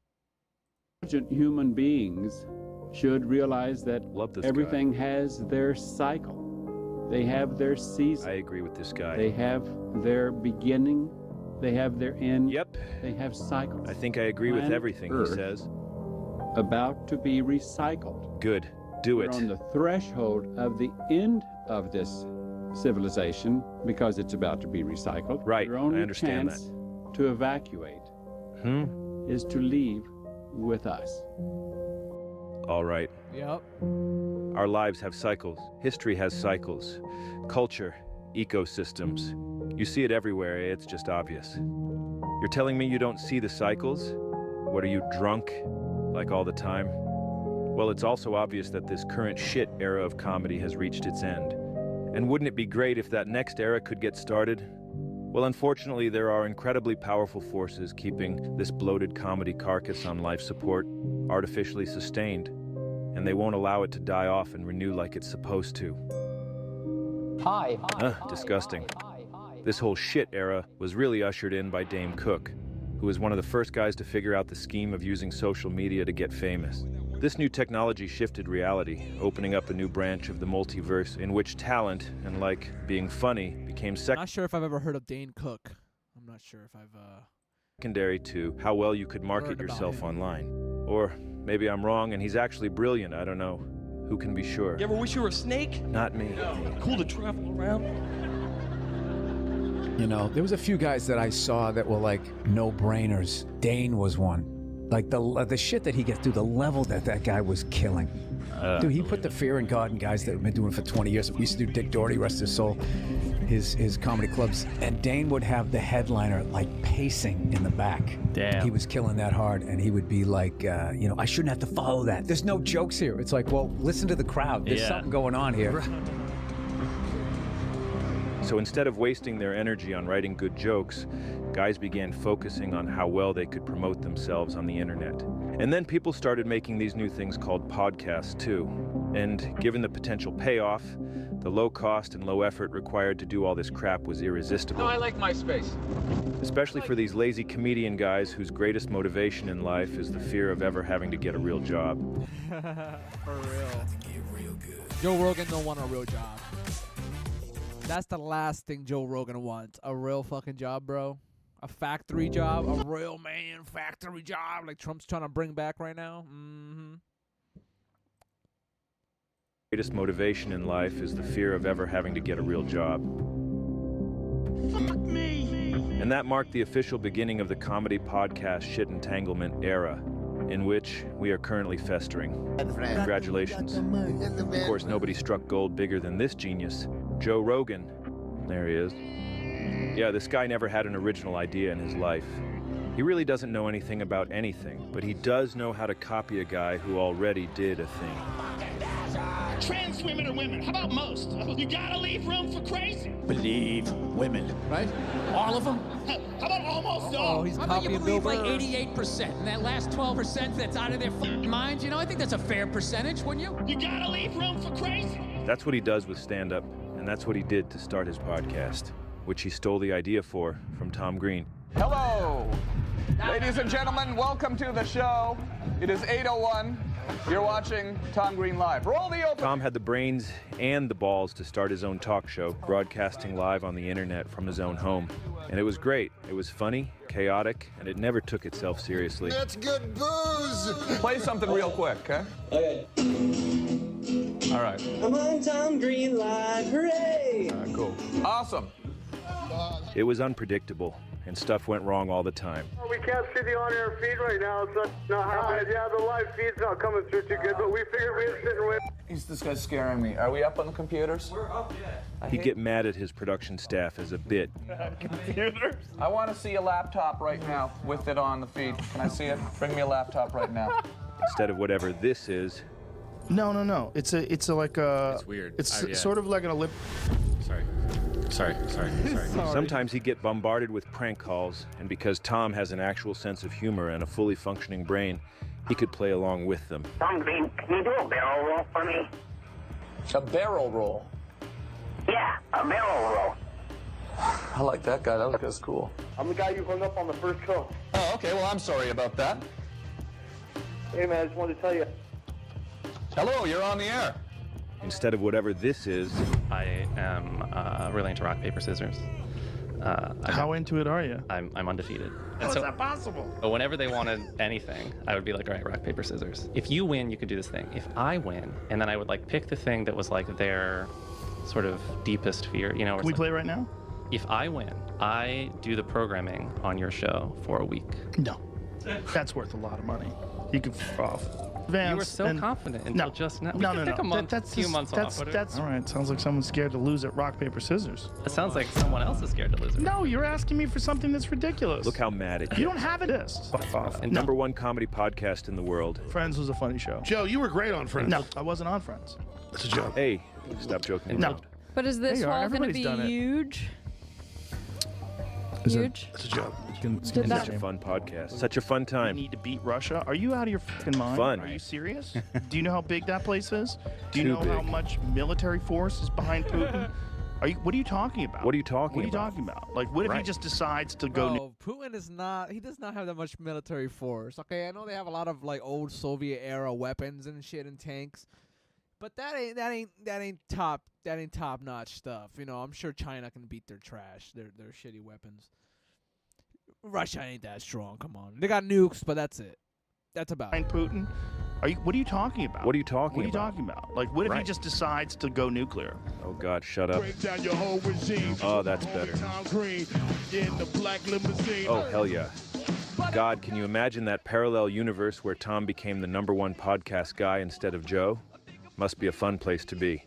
intelligent human beings should realize that everything has their cycle. They have their season. I agree with this guy. They have their beginning. They have their end. Yep. They have cycles. I think I agree with Planet everything Earth he says. About to be recycled. Good. Do it. We're on the threshold of the end of this civilization because it's about to be recycled. Right. Your only I understand chance to evacuate is to leave with us. All right. Yep. Our lives have cycles. History has cycles. Culture, ecosystems. You see it everywhere. It's just obvious. You're telling me you don't see the cycles? What are you, drunk? Like all the time? Well, it's also obvious that this current shit era of comedy has reached its end. And wouldn't it be great if that next era could get started? Well, unfortunately, there are incredibly powerful forces keeping this bloated comedy carcass on life support, artificially sustained, and they won't allow it to die off and renew like it's supposed to. Disgusting. This whole shit era was really ushered in by Dame Cook, who was one of the first guys to figure out the scheme of using social media to get famous. This new technology shifted reality, opening up a new branch of the multiverse in which talent and, like, being funny became I'm not sure if I've ever heard of Dane Cook. I'm not sure if I've secondary to how well you could market yourself online. Or maybe I'm wrong and he's actually brilliant, I don't know. Who can be sure? You ever wish you were a snake? Not me. Cool to travel around. You know, there was a few guys that I saw that were like no-brainers. Dane was one. Like the shit that he gets through, the level that guy was killing. Dude, he put the fear in God in guys that have been doing it for 20 years. We used to do Dick Doherty, rest his soul, his comedy clubs. And Dane would have the headliner like pacing in the back. Damn. He was killing that hard, and he would be like, you know, I shouldn't have to follow that. There's no jokes here. It's like, well, listen to the crowd. There's something going on here. So instead of wasting their energy on writing good jokes, guys began focusing on how well they could promote themselves on the internet. And then people started making these new things called podcasts too. And given the potential payoff, the low cost and low effort required to do all this crap was irresistible. No, I like MySpace. Especially for these lazy comedian guys whose greatest motivation in life is the fear of ever having to get a real job. For real. Joe Rogan don't want a real job. That's the last thing Joe Rogan wants. A real fucking job, bro. A factory job. A real man factory job like Trump's trying to bring back right now. Greatest motivation in life is the fear of ever having to get a real job. Fuck me! And that marked the official beginning of the comedy podcast shit entanglement era, in which we are currently festering. Congratulations. Of course, nobody struck gold bigger than this genius, Joe Rogan. There he is. Yeah, this guy never had an original idea in his life. He really doesn't know anything about anything, but he does know how to copy a guy who already did a thing. Trans women are women. How about most? You gotta leave room for crazy. Believe women, right? All of them? How about almost all? He's How about you copying believe Bill like Burr. 88%, and that last 12% that's out of their minds? You know, I think that's a fair percentage, wouldn't you? You gotta leave room for crazy. That's what he does with stand-up, and that's what he did to start his podcast, which he stole the idea for from Tom Green. Hello, ladies and gentlemen, welcome to the show. It is 8:01. You're watching Tom Green Live. Roll the open. Tom had the brains and the balls to start his own talk show, broadcasting live on the internet from his own home. And it was great. It was funny, chaotic, and it never took itself seriously. That's good booze. Play something real quick, okay? Okay. All right. I'm on Tom Green Live. Hooray! All right, cool. Awesome. It was unpredictable, and stuff went wrong all the time. We can't see the on-air feed right now. It's not happening. Yeah, the live feed's not coming through too good, but we figured we'd sit and wait. This guy's scaring me. Are we up on the computers? We're up, yeah. He'd get mad at his production staff as a bit. Computers? I want to see a laptop right now with it on the feed. Can I see it? Bring me a laptop right now. Instead of whatever this is. No. It's like a. It's weird. It's sort of like an Olymp. Sorry. Sometimes he'd get bombarded with prank calls, and because Tom has an actual sense of humor and a fully functioning brain, he could play along with them. Tom Green, can you do a barrel roll for me? A barrel roll? Yeah, a barrel roll. I like that guy. That guy's cool. I'm the guy you hung up on the first call. Oh, okay. Well, I'm sorry about that. Hey, man, I just wanted to tell you. Hello, you're on the air. Instead of whatever this is. I am really into rock, paper, scissors. How into it are you? I'm undefeated. How is that possible? Whenever they wanted anything, I would be like, all right, rock, paper, scissors. If you win, you could do this thing. If I win, and then I would like pick the thing that was like their sort of deepest fear, you know. Can we play right now? If I win, I do the programming on your show for a week. No. That's worth a lot of money. You can f off. Vance, you were so confident until just now. No. Take a month, few months off. All right. Sounds like someone's scared to lose at rock, paper, scissors. It sounds like someone else is scared to lose it. No, you're asking me for something that's ridiculous. Look how mad it is. You don't have it. Fuck off. And number one comedy podcast in the world. Friends was a funny show. Joe, you were great on Friends. No, I wasn't on Friends. That's a joke. Hey, stop joking. No. But is this all going to be done it. huge? Is Huge? It's a joke. It's such a fun podcast. Such a fun time. You need to beat Russia? Are you out of your fucking mind? Fun. Are you serious? Do you know how big that place is? Do you Too know how big. much military force is behind Putin? What are you talking about? What are you talking What are you about? talking about? Like, what if he Right. just decides to go? Bro, Putin is not. He does not have that much military force. Okay, I know they have a lot of like old Soviet era weapons and shit and tanks, but that ain't top notch stuff. You know, I'm sure China can beat their trash, their shitty weapons. Russia ain't that strong. Come on, they got nukes, but that's it. That's about it. Putin. What are you talking about? What are you talking What are you about? talking about? Like, what if he Right. just decides to go nuclear? Oh God, shut up. Break down your whole regime. Oh, that's better. Tom Green in the black limousine. Oh, hell yeah. God, can you imagine that parallel universe where Tom became the #1 podcast guy instead of Joe? Must be a fun place to be.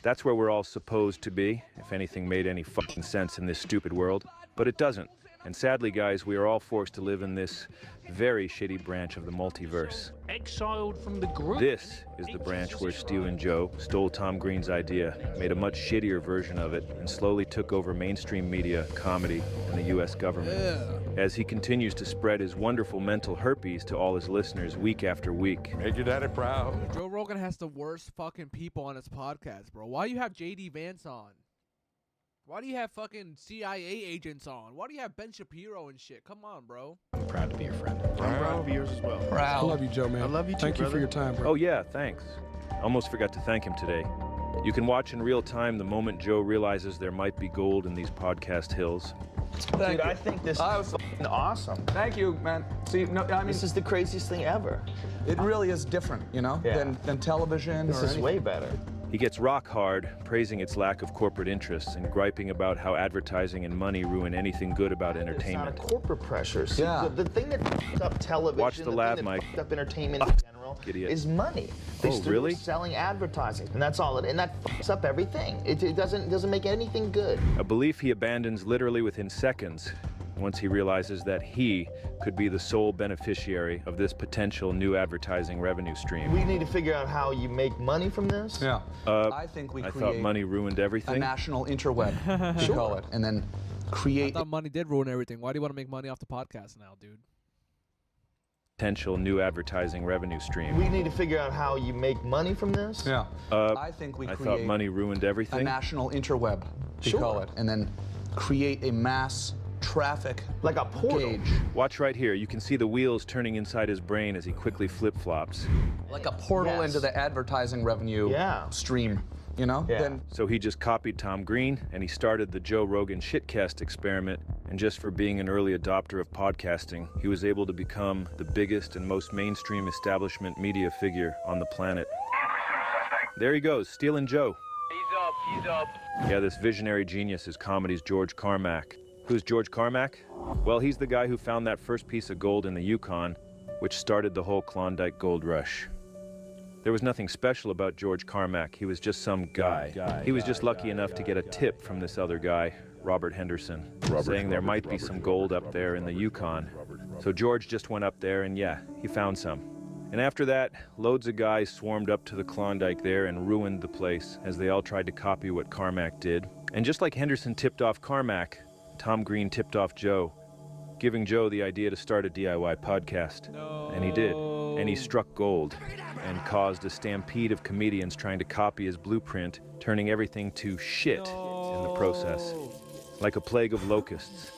That's where we're all supposed to be, if anything made any fucking sense in this stupid world. But it doesn't. And sadly, guys, we are all forced to live in this very shitty branch of the multiverse. Exiled from the group. This is the branch where Stu and Joe stole Tom Green's idea, made a much shittier version of it, and slowly took over mainstream media, comedy, and the U.S. government. As he continues to spread his wonderful mental herpes to all his listeners week after week. Made your daddy proud. Joe Rogan has the worst fucking people on his podcast, bro. Why do you have J.D. Vance on? Why do you have fucking CIA agents on? Why do you have Ben Shapiro and shit? Come on, bro. I'm proud to be your friend. I'm proud of yours as well. I love you, Joe, man. I love you too, Thank you brother. for your time, bro. Oh yeah, thanks. Almost forgot to thank him today. You can watch in real time the moment Joe realizes there might be gold in these podcast hills. Dude, I think this is awesome. Thank you, man. See, no, I mean, this is the craziest thing ever. It really is different, you know, than television. This is way better. He gets rock hard, praising its lack of corporate interests and griping about how advertising and money ruin anything good about entertainment. It's not a corporate pressure. See, Yeah. the thing that f***ed up television, Watch the lab, thing that Mike. f***ed up entertainment in general Idiot. is money. They Oh, started really? selling advertising, and that's all. And that f***s up everything. It doesn't make anything good. A belief he abandons literally within seconds once he realizes that he could be the sole beneficiary of this potential new advertising revenue stream. We need to figure out how you make money from this. Yeah. I think we I thought create money ruined a everything. national interweb, we call it, and then I create. thought money did ruin everything. Why do you want to make money off the podcast now, dude? Potential new advertising revenue stream. We need to figure out how you make money from this. Yeah. I think we thought create money ruined a everything. national interweb, we Sure. call it, and then create a mass traffic, like a portal. Gauge. Watch right here. You can see the wheels turning inside his brain as he quickly flip-flops. Like a portal into the advertising revenue stream, you know? So he just copied Tom Green, and he started the Joe Rogan shitcast experiment, and just for being an early adopter of podcasting, he was able to become the biggest and most mainstream establishment media figure on the planet. There he goes, stealing Joe. He's up. Yeah, this visionary genius is comedy's George Carmack. Who's George Carmack? Well, he's the guy who found that first piece of gold in the Yukon, which started the whole Klondike gold rush. There was nothing special about George Carmack. He was just some guy. He was just lucky enough to get a tip from this other guy, Robert Henderson, saying there might be some gold up there in the Yukon. So George just went up there and yeah, he found some. And after that, loads of guys swarmed up to the Klondike there and ruined the place as they all tried to copy what Carmack did. And just like Henderson tipped off Carmack, Tom Green tipped off Joe, giving Joe the idea to start a DIY podcast. And he did. And he struck gold and caused a stampede of comedians trying to copy his blueprint, turning everything to shit in the process. Like a plague of locusts.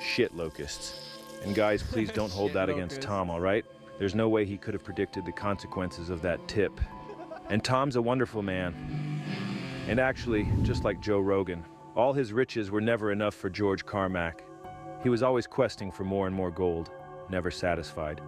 Shit locusts. And guys, please don't hold that against Tom, all right? There's no way he could have predicted the consequences of that tip. And Tom's a wonderful man. And actually, just like Joe Rogan, all his riches were never enough for George Carmack. He was always questing for more and more gold, never satisfied.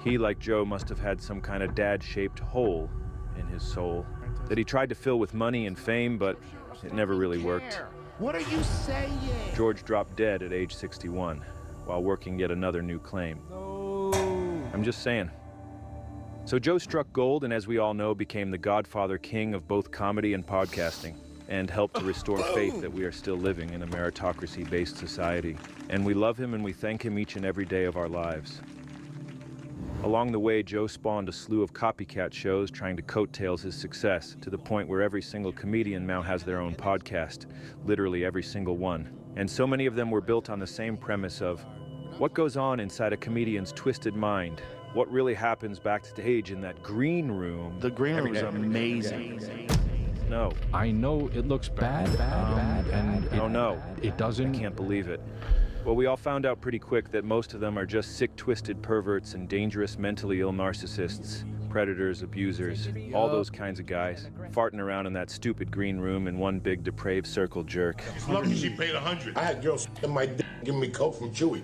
He, like Joe, must have had some kind of dad-shaped hole in his soul that he tried to fill with money and fame, but it never really worked. What are you saying? George dropped dead at age 61 while working yet another new claim. I'm just saying. So Joe struck gold and, as we all know, became the godfather king of both comedy and podcasting, and helped to restore faith that we are still living in a meritocracy-based society. And we love him and we thank him each and every day of our lives. Along the way, Joe spawned a slew of copycat shows trying to coattails his success, to the point where every single comedian now has their own podcast, literally every single one. And so many of them were built on the same premise of, what goes on inside a comedian's twisted mind? What really happens backstage in that green room? The green room is amazing. No. I know it looks bad, and oh no, it doesn't. I can't believe it. Well, we all found out pretty quick that most of them are just sick, twisted perverts and dangerous mentally ill narcissists, predators, abusers, all those kinds of guys, farting around in that stupid green room in one big depraved circle jerk. It's lucky she paid 100. I had girls in my dick giving me coke from Chewy.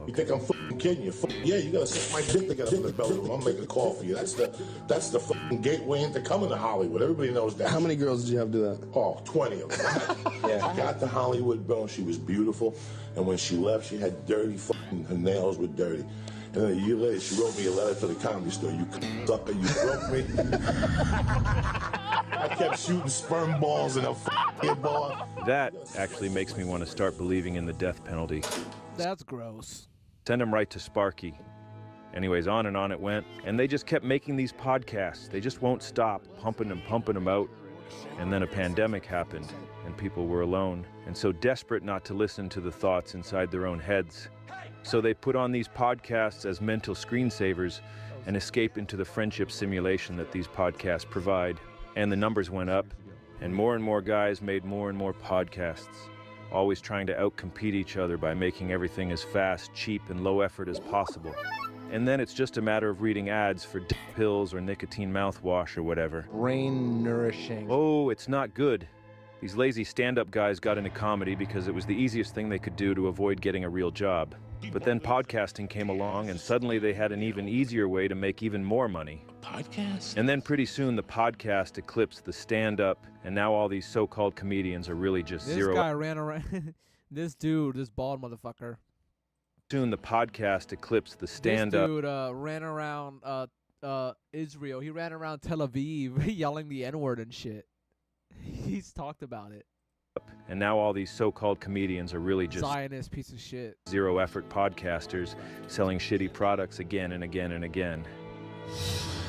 You think I'm fucking kidding you? Yeah, you gotta suck my dick to get up in the belly room. I'm making a call for you. That's the fucking gateway into coming to Hollywood. Everybody knows that. How many girls did you have do that? Oh, 20 of them. I got to Hollywood, bro. She was beautiful. And when she left, she had dirty fucking, her nails were dirty. And then a year later, she wrote me a letter to the comedy store. You sucker, you broke me. I kept shooting sperm balls in a fucking bar. That actually makes me want to start believing in the death penalty. That's gross. Send him right to Sparky. Anyways, on and on it went. And they just kept making these podcasts. They just won't stop pumping them out. And then a pandemic happened, and people were alone, and so desperate not to listen to the thoughts inside their own heads. So they put on these podcasts as mental screensavers and escape into the friendship simulation that these podcasts provide. And the numbers went up, and more guys made more and more podcasts, always trying to outcompete each other by making everything as fast, cheap, and low effort as possible. And then it's just a matter of reading ads for pills or nicotine mouthwash or whatever. Brain nourishing. Oh, it's not good. These lazy stand-up guys got into comedy because it was the easiest thing they could do to avoid getting a real job. But then podcasting came along, and suddenly they had an even easier way to make even more money. Podcast? And then pretty soon the podcast eclipsed the stand-up, and now all these so-called comedians are really just zero. This guy ran around. This dude, this bald motherfucker. Soon the podcast eclipsed the stand-up. This dude ran around Israel. He ran around Tel Aviv yelling the N-word and shit. He's talked about it. And now all these so-called comedians are really just Zionist piece of shit. Zero-effort podcasters selling shitty products again and again and again.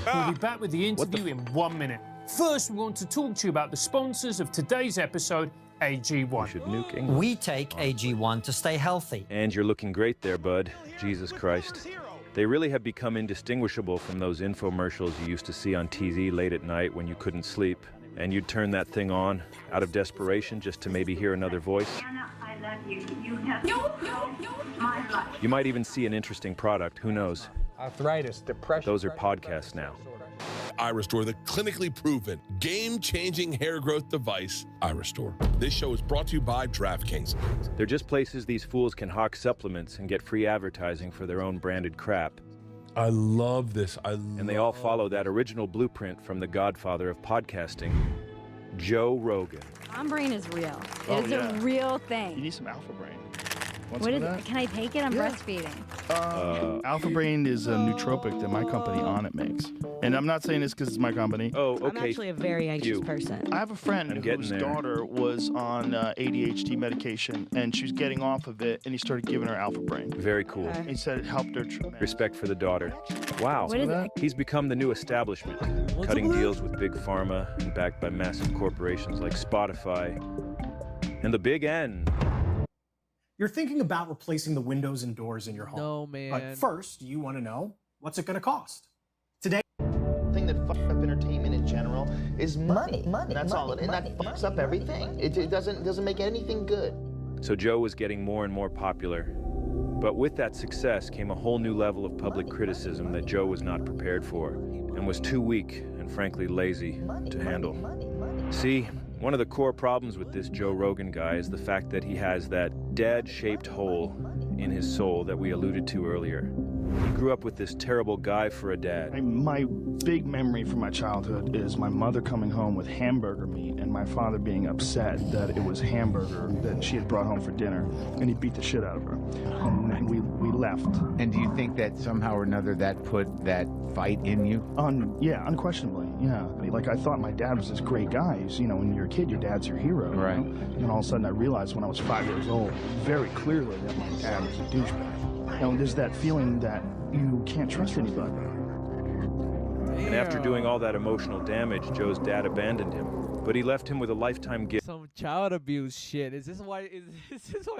We'll be back with the interview in 1 minute. First, we want to talk to you about the sponsors of today's episode, AG1. Should nuke England. We take AG1 to stay healthy. And you're looking great there, bud. Jesus Christ. They really have become indistinguishable from those infomercials you used to see on TV late at night when you couldn't sleep. And you'd turn that thing on out of desperation just to maybe hear another voice. that you have my life. You might even see an interesting product, who knows? Arthritis, depression. Those are podcasts now. iRestore, the clinically proven, game-changing hair growth device, iRestore. This show is brought to you by DraftKings. They're just places these fools can hawk supplements and get free advertising for their own branded crap. I love this. And they all follow that original blueprint from the godfather of podcasting, Joe Rogan. Mom brain is real. Oh, It's a real thing. You need some Alpha Brain. What is it? Can I take it? I'm breastfeeding. Alpha Brain is a nootropic that my company On It makes. And I'm not saying this because it's my company. Oh, okay. I'm actually a very anxious person. I have a friend whose daughter was on ADHD medication, and she was getting off of it, and he started giving her Alpha Brain. Very cool. He said it helped her tremendously. Respect for the daughter. Wow. What is it? He's become the new establishment, cutting deals with big pharma and backed by massive corporations like Spotify and the Big N. You're thinking about replacing the windows and doors in your home. No, man. But first, you want to know, what's it going to cost? Today, The thing that fucks up entertainment in general is money. That's all. And that fucks up everything. It doesn't make anything good. So Joe was getting more and more popular. But with that success came a whole new level of public criticism that Joe was not prepared for and was too weak and frankly lazy to handle. See, one of the core problems with this Joe Rogan guy is the fact that he has that dad-shaped hole in his soul that we alluded to earlier. He grew up with this terrible guy for a dad. My big memory from my childhood is my mother coming home with hamburger meat and my father being upset that it was hamburger that she had brought home for dinner, and he beat the shit out of her. And then we left. And do you think that somehow or another that put that fight in you? Yeah, unquestionably, yeah. Like, I thought my dad was this great guy. You know, when you're a kid, your dad's your hero. Right. You know? And all of a sudden I realized when I was 5 years old, very clearly that my dad was a douchebag. You know, there's that feeling that you can't trust anybody. And after doing all that emotional damage, Joe's dad abandoned him. But he left him with a lifetime gift. Some child abuse shit. Is this why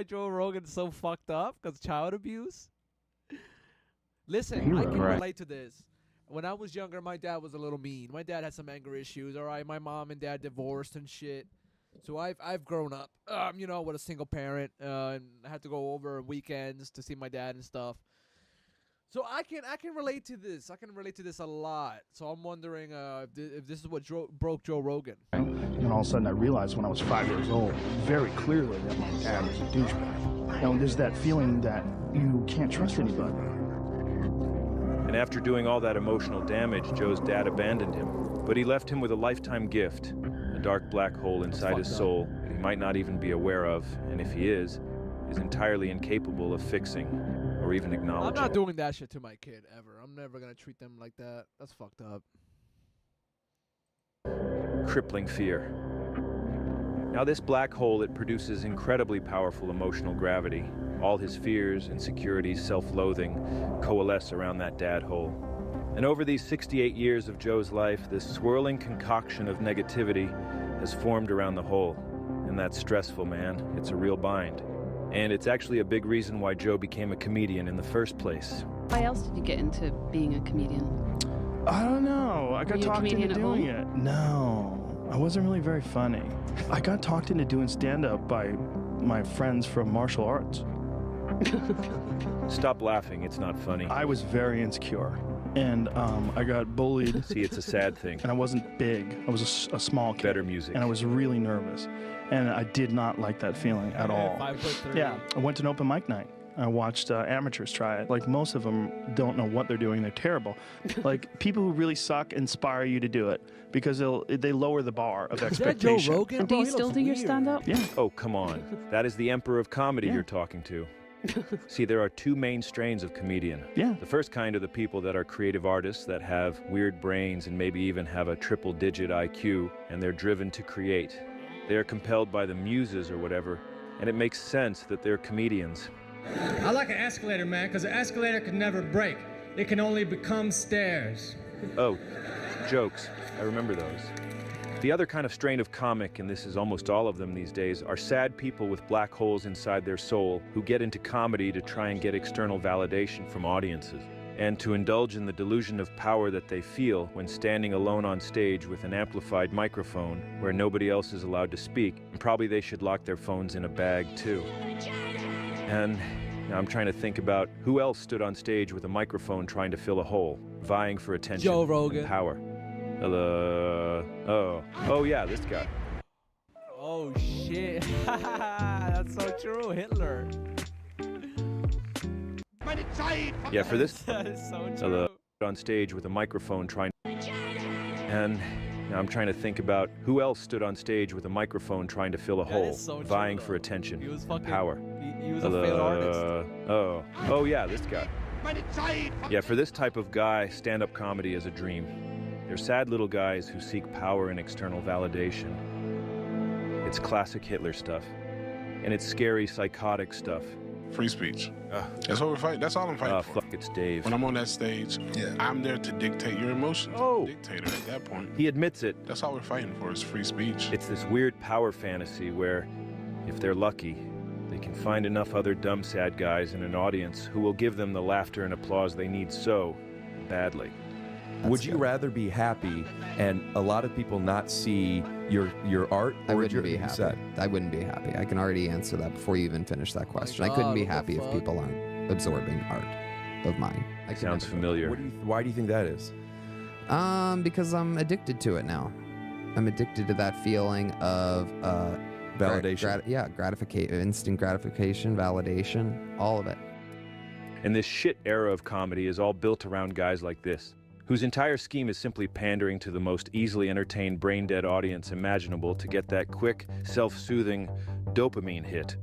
Joe Rogan's so fucked up? Because child abuse? Listen, I can relate to this. When I was younger, my dad was a little mean. My dad had some anger issues. All right, my mom and dad divorced and shit. So I've grown up, you know, with a single parent, and I had to go over weekends to see my dad and stuff. So I can relate to this. I can relate to this a lot. So I'm wondering if this is what broke Joe Rogan. And all of a sudden I realized when I was 5 years old, very clearly that my dad was a douchebag. You know, there's that feeling that you can't trust anybody. And after doing all that emotional damage, Joe's dad abandoned him. But he left him with a lifetime gift, a dark black hole inside his soul that he might not even be aware of, and if he is entirely incapable of fixing or even acknowledging. I'm not doing that shit to my kid, ever. I'm never going to treat them like that. That's fucked up. Crippling fear. Now this black hole, it produces incredibly powerful emotional gravity. All his fears, insecurities, self-loathing coalesce around that dad hole. And over these 68 years of Joe's life, this swirling concoction of negativity has formed around the hole. And that's stressful, man. It's a real bind. And it's actually a big reason why Joe became a comedian in the first place. Why else did you get into being a comedian? I don't know. I got talked into doing it. No, I wasn't really very funny. I got talked into doing stand-up by my friends from martial arts. Stop laughing, it's not funny. I was very insecure, and I got bullied. See, it's a sad thing. And I wasn't big. I was a small kid. Better music. And I was really nervous, and I did not like that feeling at all. 5'3". Yeah, I went to an open mic night. I watched amateurs try it. Like, most of them don't know what they're doing. They're terrible. Like, people who really suck inspire you to do it because they lower the bar of expectation. Is that Joe Rogan? Do you still do your stand-up? Yeah. Oh, come on. That is the emperor of comedy you're talking to. See, there are two main strains of comedian. Yeah. The first kind are the people that are creative artists that have weird brains and maybe even have a triple-digit IQ, and they're driven to create. They are compelled by the muses or whatever, and it makes sense that they're comedians. I like an escalator, man, because an escalator can never break. It can only become stairs. Oh, jokes. I remember those. The other kind of strain of comic, and this is almost all of them these days, are sad people with black holes inside their soul who get into comedy to try and get external validation from audiences. and to indulge in the delusion of power that they feel when standing alone on stage with an amplified microphone where nobody else is allowed to speak. And probably they should lock their phones in a bag too. And now I'm trying to think about who else stood on stage with a microphone trying to fill a hole, vying for attention Joe Rogan. and power. Oh yeah, this guy. Oh shit. That's so true. Hitler. Yeah, for this That is so true. on stage with a microphone trying. And now I'm trying to think about who else stood on stage with a microphone trying to fill a hole, so vying true, for attention He was and fucking power. He was a failed artist. Oh yeah, this guy. Yeah, for this type of guy, stand-up comedy is a dream. They're sad little guys who seek power and external validation. It's classic Hitler stuff. And it's scary, psychotic stuff. Free speech. That's what we're fighting. That's all I'm fighting for. Fuck, it's Dave. When I'm on that stage, I'm there to dictate your emotions. Oh. Dictator at that point. He admits it. That's all we're fighting for is free speech. It's this weird power fantasy where, if they're lucky, they can find enough other dumb sad guys in an audience who will give them the laughter and applause they need so badly. Would you rather be happy and a lot of people not see your art? I wouldn't be happy. I wouldn't be happy. I can already answer that before you even finish that question. I couldn't be happy if people aren't absorbing art of mine. Sounds familiar. Why do you think that is? Because I'm addicted to it now. I'm addicted to that feeling of validation. Gratification, instant gratification, validation, all of it. And this shit era of comedy is all built around guys like this, whose entire scheme is simply pandering to the most easily entertained brain-dead audience imaginable to get that quick, self-soothing dopamine hit.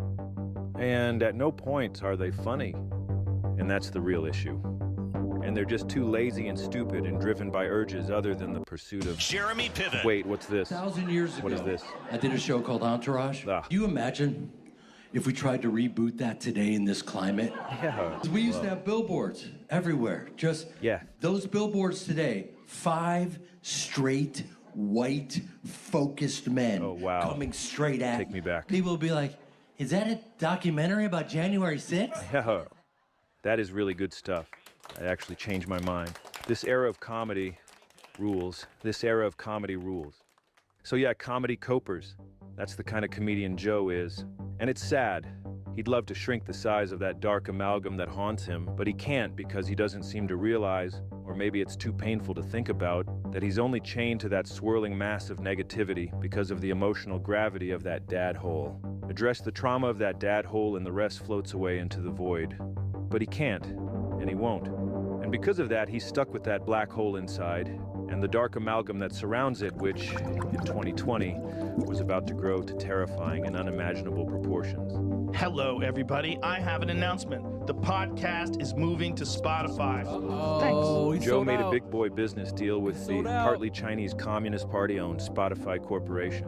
And at no point are they funny. And that's the real issue. And they're just too lazy and stupid and driven by urges other than the pursuit of... Jeremy Piven. Wait, what's this? 1,000 years ago. What is this? I did a show called Entourage. Do you imagine if we tried to reboot that today in this climate? Yeah. We used to have billboards everywhere. Just those billboards today, 5 straight, white, focused men coming straight at Take me back. People will be like, is that a documentary about January 6th? Yeah. That is really good stuff. I actually changed my mind. This era of comedy rules. This era of comedy rules. So yeah, comedy copers. That's the kind of comedian Joe is. And it's sad. He'd love to shrink the size of that dark amalgam that haunts him, but he can't because he doesn't seem to realize, or maybe it's too painful to think about, that he's only chained to that swirling mass of negativity because of the emotional gravity of that dad hole. Address the trauma of that dad hole and the rest floats away into the void. But he can't, and he won't. And because of that, he's stuck with that black hole inside, and the dark amalgam that surrounds it, which, in 2020, was about to grow to terrifying and unimaginable proportions. Hello, everybody. I have an announcement. The podcast is moving to Spotify. Thanks. Joe made a big boy business deal with the partly Chinese Communist Party-owned Spotify Corporation.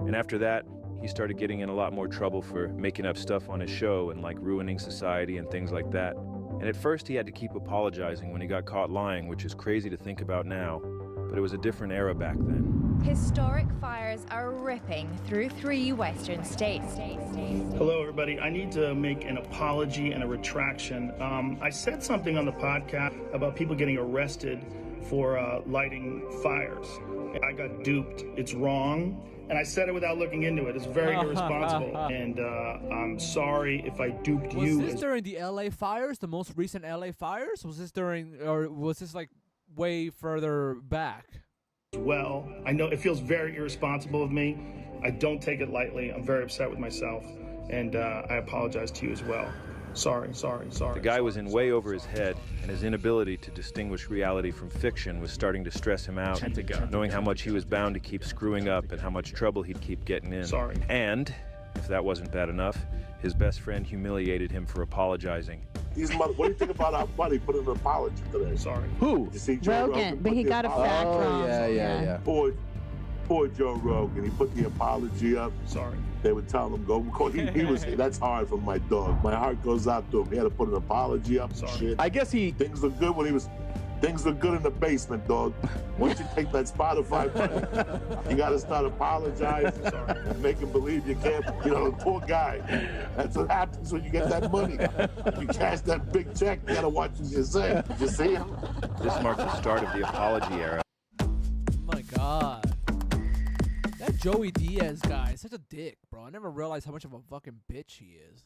And after that, he started getting in a lot more trouble for making up stuff on his show and like ruining society and things like that. And at first he had to keep apologizing when he got caught lying, which is crazy to think about now, but it was a different era back then. Historic fires are ripping through 3 western states. Hello, everybody. I need to make an apology and a retraction. I said something on the podcast about people getting arrested for lighting fires. I got duped. It's wrong. And I said it without looking into it. It's very irresponsible. And I'm sorry if I duped you. Was this during the LA fires, the most recent LA fires? Was this during, or was this like way further back? Well, I know it feels very irresponsible of me. I don't take it lightly. I'm very upset with myself. And I apologize to you as well. Sorry. The guy was in way over his head, and his inability to distinguish reality from fiction was starting to stress him out, knowing how much he was bound to keep screwing up and how much trouble he'd keep getting in. Sorry. And, if that wasn't bad enough, his best friend humiliated him for apologizing. What do you think about our buddy putting an apology today? Sorry. Who? You see Joe Rogan, but he got a fact wrong. Yeah. Poor Joe Rogan. He put the apology up. Sorry. They would tell him go. He was. That's hard for my dog. My heart goes out to him. He had to put an apology up. Sorry. Shit. I guess things look good when he was Things look good in the basement, dog. Once you take that Spotify money, you gotta start apologizing and making believe you can't, the poor guy. That's what happens when you get that money. You cash that big check, you gotta watch what you say. You see him? This marked the start of the apology era. Oh my God. That Joey Diaz guy is such a dick, bro. I never realized how much of a fucking bitch he is.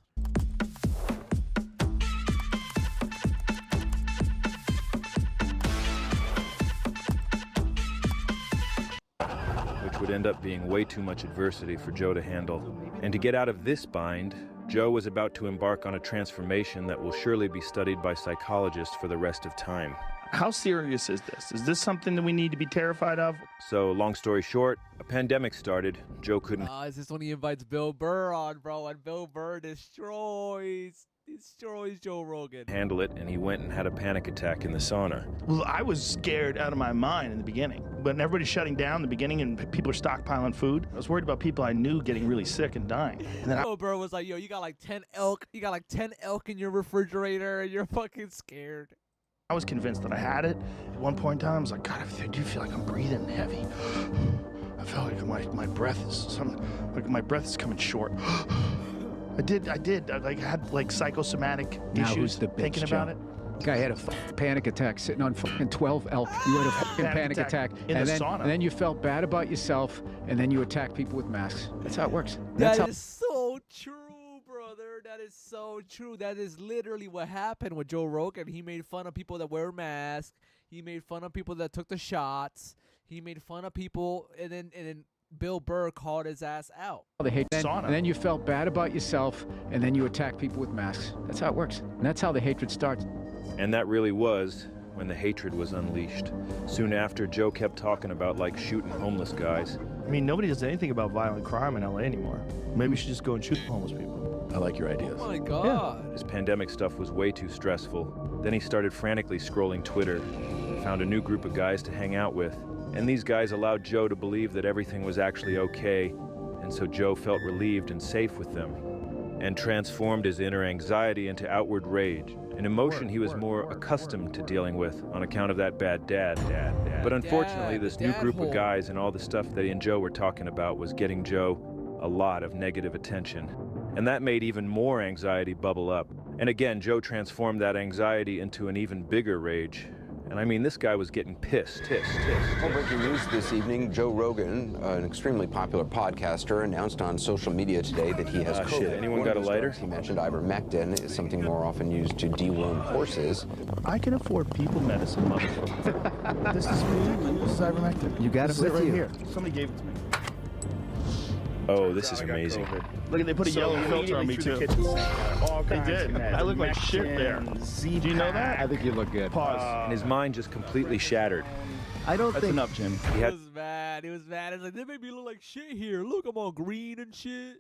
Which would end up being way too much adversity for Joe to handle. And to get out of this bind, Joe was about to embark on a transformation that will surely be studied by psychologists for the rest of time. How serious is this? Is this something that we need to be terrified of? So, long story short, a pandemic started. Joe couldn't... Is this when he invites Bill Burr on, bro? And Bill Burr destroys Joe Rogan. ...handle it, and he went and had a panic attack in the sauna. Well, I was scared out of my mind in the beginning. When everybody's shutting down in the beginning and people are stockpiling food, I was worried about people I knew getting really sick and dying. And then Bill Burr was like, yo, you got like 10 elk. You got like 10 elk in your refrigerator, and you're fucking scared. I was convinced that I had it. At one point in time, I was like, God, I do feel like I'm breathing heavy. I felt like my breath is coming short. I did. I had like psychosomatic issues thinking about it. Guy had a panic attack sitting on fucking 12 elk. You had a fucking panic attack. In the sauna. And then you felt bad about yourself, and then you attack people with masks. That's how it works. That is so true. That is so true. That is literally what happened with Joe Rogan. He made fun of people that wear masks. He made fun of people that took the shots. He made fun of people, and then Bill Burr called his ass out. And then you felt bad about yourself, and then you attack people with masks. That's how it works. And that's how the hatred starts. And that really was when the hatred was unleashed. Soon after, Joe kept talking about like shooting homeless guys. I mean, nobody does anything about violent crime in LA anymore. Maybe we should just go and shoot homeless people. I like your ideas. Oh my God. Yeah. His pandemic stuff was way too stressful. Then he started frantically scrolling Twitter, found a new group of guys to hang out with. And these guys allowed Joe to believe that everything was actually okay. And so Joe felt relieved and safe with them, and transformed his inner anxiety into outward rage, an emotion he was more accustomed to dealing with on account of that bad dad. But unfortunately, this new group of guys and all the stuff that he and Joe were talking about was getting Joe a lot of negative attention. And that made even more anxiety bubble up. And again, Joe transformed that anxiety into an even bigger rage. And I mean, this guy was getting pissed. Well, breaking news this evening, Joe Rogan, an extremely popular podcaster, announced on social media today that he has COVID. Shit, anyone got a lighter? He mentioned ivermectin is something more often used to deworm horses. I can afford people medicine, motherfucker. This is me. This is ivermectin. You got it right with you. here. Somebody gave it to me. Oh, this is amazing. Look, they put a yellow filter on me, too. They did. I look like shit there. Do you know that? I think you look good. Pause. And his mind just completely shattered. I don't That's think... enough, Jim. He was mad. He was mad. It's like, they made me look like shit here. Look, I'm all green and shit.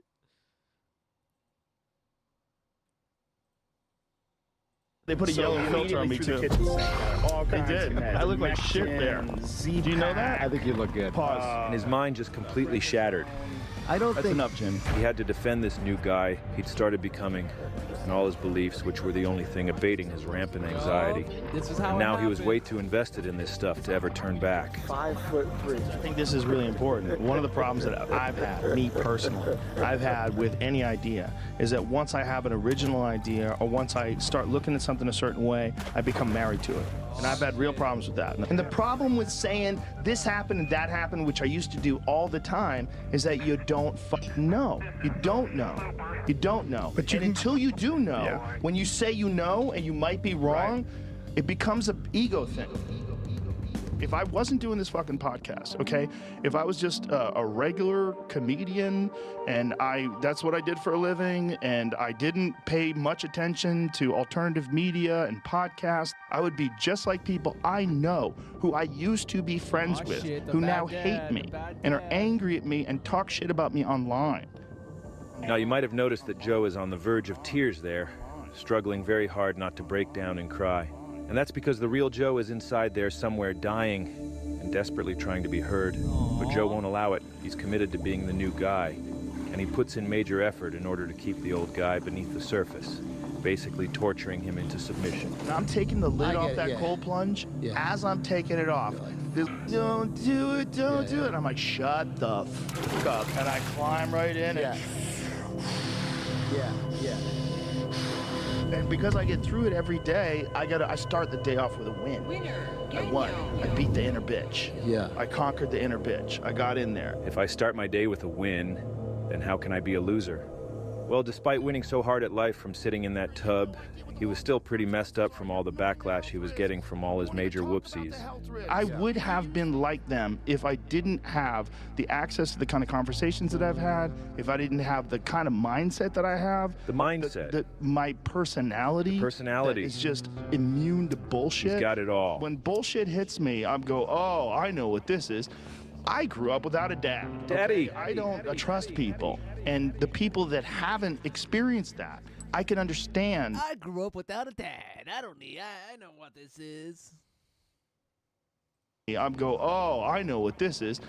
They put a yellow filter on me, too. They did. I look like shit there. Do you know that? I think you look good. Pause. And his mind just completely shattered. I don't That's think... enough, Jim. He had to defend this new guy he'd started becoming, and all his beliefs, which were the only thing abating his rampant anxiety. This is how And now it he was happened. way too invested in this stuff to ever turn back. 5'3". I think this is really important. One of the problems that I've had, me personally, I've had with any idea is that once I have an original idea or once I start looking at something a certain way, I become married to it. And I've had real problems with that. And the problem with saying this happened and that happened, which I used to do all the time, is that you don't fucking know. You don't know. You don't know. But until you do know, when you say you know and you might be wrong, it becomes an ego thing. If I wasn't doing this fucking podcast, okay, if I was just a regular comedian and that's what I did for a living and I didn't pay much attention to alternative media and podcasts, I would be just like people I know who I used to be friends with, who now hate me and are angry at me and talk shit about me online. Now, you might have noticed that Joe is on the verge of tears there, struggling very hard not to break down and cry. And that's because the real Joe is inside there somewhere dying and desperately trying to be heard. But Joe won't allow it. He's committed to being the new guy. And he puts in major effort in order to keep the old guy beneath the surface. basically torturing him into submission. I'm taking the lid off that cold plunge. As I'm taking it off, don't do it, don't do it. I'm like, shut the fuck up. And I climb right in and and because I get through it every day, I start the day off with a win. I won. I beat the inner bitch. I conquered the inner bitch. I got in there. If I start my day with a win, then how can I be a loser? Well, despite winning so hard at life from sitting in that tub, he was still pretty messed up from all the backlash he was getting from all his major whoopsies. I would have been like them if I didn't have the access to the kind of conversations that I've had, if I didn't have the kind of mindset that I have. The mindset. My personality. The personality. Is just immune to bullshit. He's got it all. When bullshit hits me, I go, oh, I know what this is. I grew up without a dad. Daddy. Okay? I don't trust people. And the people that haven't experienced that, I can understand. I grew up without a dad. I know what this is. I go, oh, I know what this is.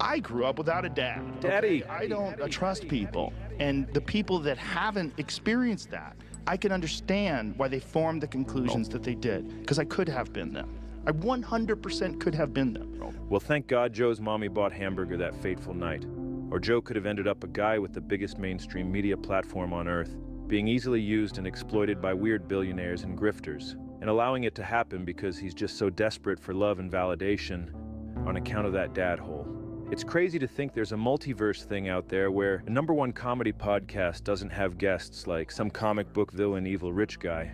I grew up without a dad. Daddy. Okay? I don't trust people. And the people that haven't experienced that, I can understand why they formed the conclusions that they did. Because I could have been them. I 100% could have been them. Well, thank God Joe's mommy bought Hamburger that fateful night. Or Joe could have ended up a guy with the biggest mainstream media platform on earth, being easily used and exploited by weird billionaires and grifters, and allowing it to happen because he's just so desperate for love and validation on account of that dad hole. It's crazy to think there's a multiverse thing out there where a #1 comedy podcast doesn't have guests like some comic book villain evil rich guy,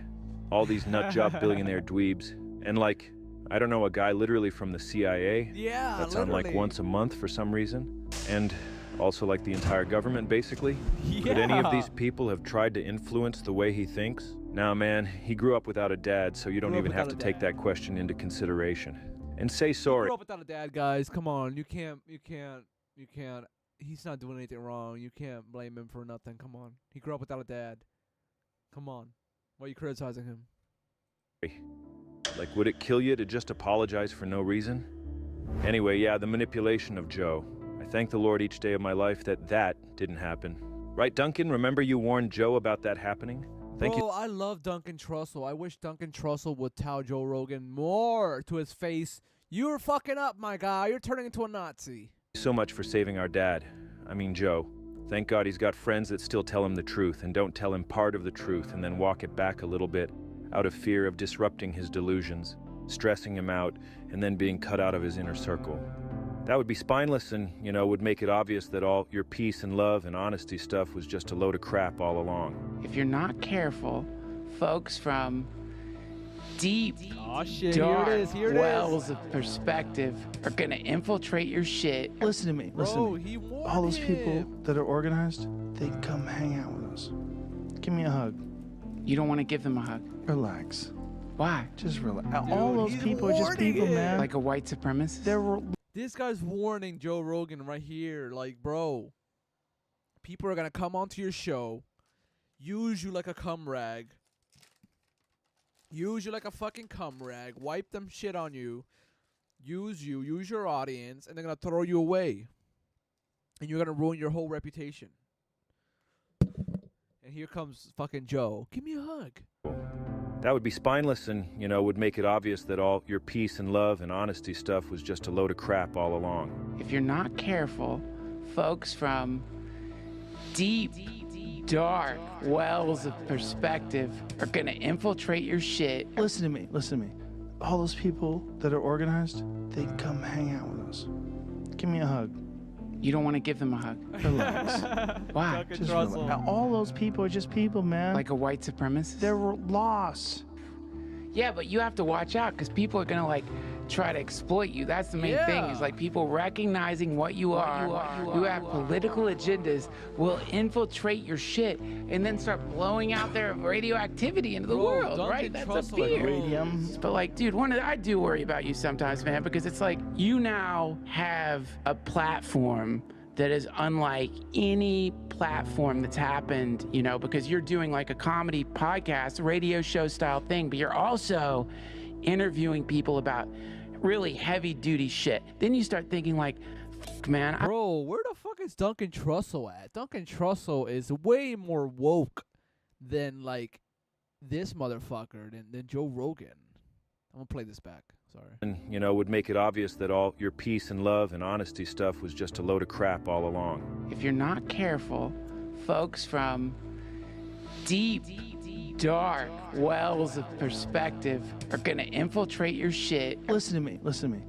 all these nutjob billionaire dweebs, and like, I don't know, a guy literally from the CIA that's on like once a month for some reason, and also like the entire government basically. Could any of these people have tried to influence the way he thinks? Nah, man, he grew up without a dad, so you don't even have to take that question into consideration. And say sorry. He grew up without a dad, guys. Come on, you can't. He's not doing anything wrong. You can't blame him for nothing. Come on. He grew up without a dad. Come on. Why are you criticizing him? Like, would it kill you to just apologize for no reason? Anyway, yeah, the manipulation of Joe. I thank the Lord each day of my life that didn't happen. Right, Duncan? Remember you warned Joe about that happening? Thank you. I love Duncan Trussell. I wish Duncan Trussell would tell Joe Rogan more to his face. You're fucking up, my guy. You're turning into a Nazi. So much for saving our dad. I mean, Joe. Thank God he's got friends that still tell him the truth and don't tell him part of the truth and then walk it back a little bit out of fear of disrupting his delusions, stressing him out, and then being cut out of his inner circle. That would be spineless and, would make it obvious that all your peace and love and honesty stuff was just a load of crap all along. If you're not careful, folks from deep, dark wells of perspective are gonna infiltrate your shit. Listen to me. All those people that are organized, they come hang out with us. Give me a hug. You don't want to give them a hug? Relax. Why? Just relax. All those people are just people, man. Like a white supremacist? This guy's warning Joe Rogan right here. Like, bro, people are going to come onto your show, use you like a cum rag, use you like a fucking cum rag, wipe them shit on you, use your audience, and they're going to throw you away. And you're going to ruin your whole reputation. And here comes fucking Joe. Give me a hug. That would be spineless and, would make it obvious that all your peace and love and honesty stuff was just a load of crap all along. If you're not careful, folks from deep, dark wells of perspective are gonna infiltrate your shit. Listen to me. All those people that are organized, they come hang out with us. Give me a hug. You don't want to give them a hug? Relax. Why? Just relax. All those people are just people, man. Like a white supremacist? They're lost. Yeah, but you have to watch out because people are going to, try to exploit you. That's the main thing, is, people recognizing what you are, who have political agendas, will infiltrate your shit and then start blowing out their radioactivity into the world, right? That's a fear. Radium. But, dude, I do worry about you sometimes, man, because it's like you now have a platform that is unlike any platform that's happened, because you're doing a comedy podcast, radio show style thing, but you're also interviewing people about really heavy duty shit. Then you start thinking man. Bro, where the fuck is Duncan Trussell at? Duncan Trussell is way more woke than this motherfucker than Joe Rogan. I'm gonna play this back. Sorry. And, you know, would make it obvious that all your peace and love and honesty stuff was just a load of crap all along. If you're not careful, folks from deep, dark wells of perspective are gonna infiltrate your shit. Listen to me.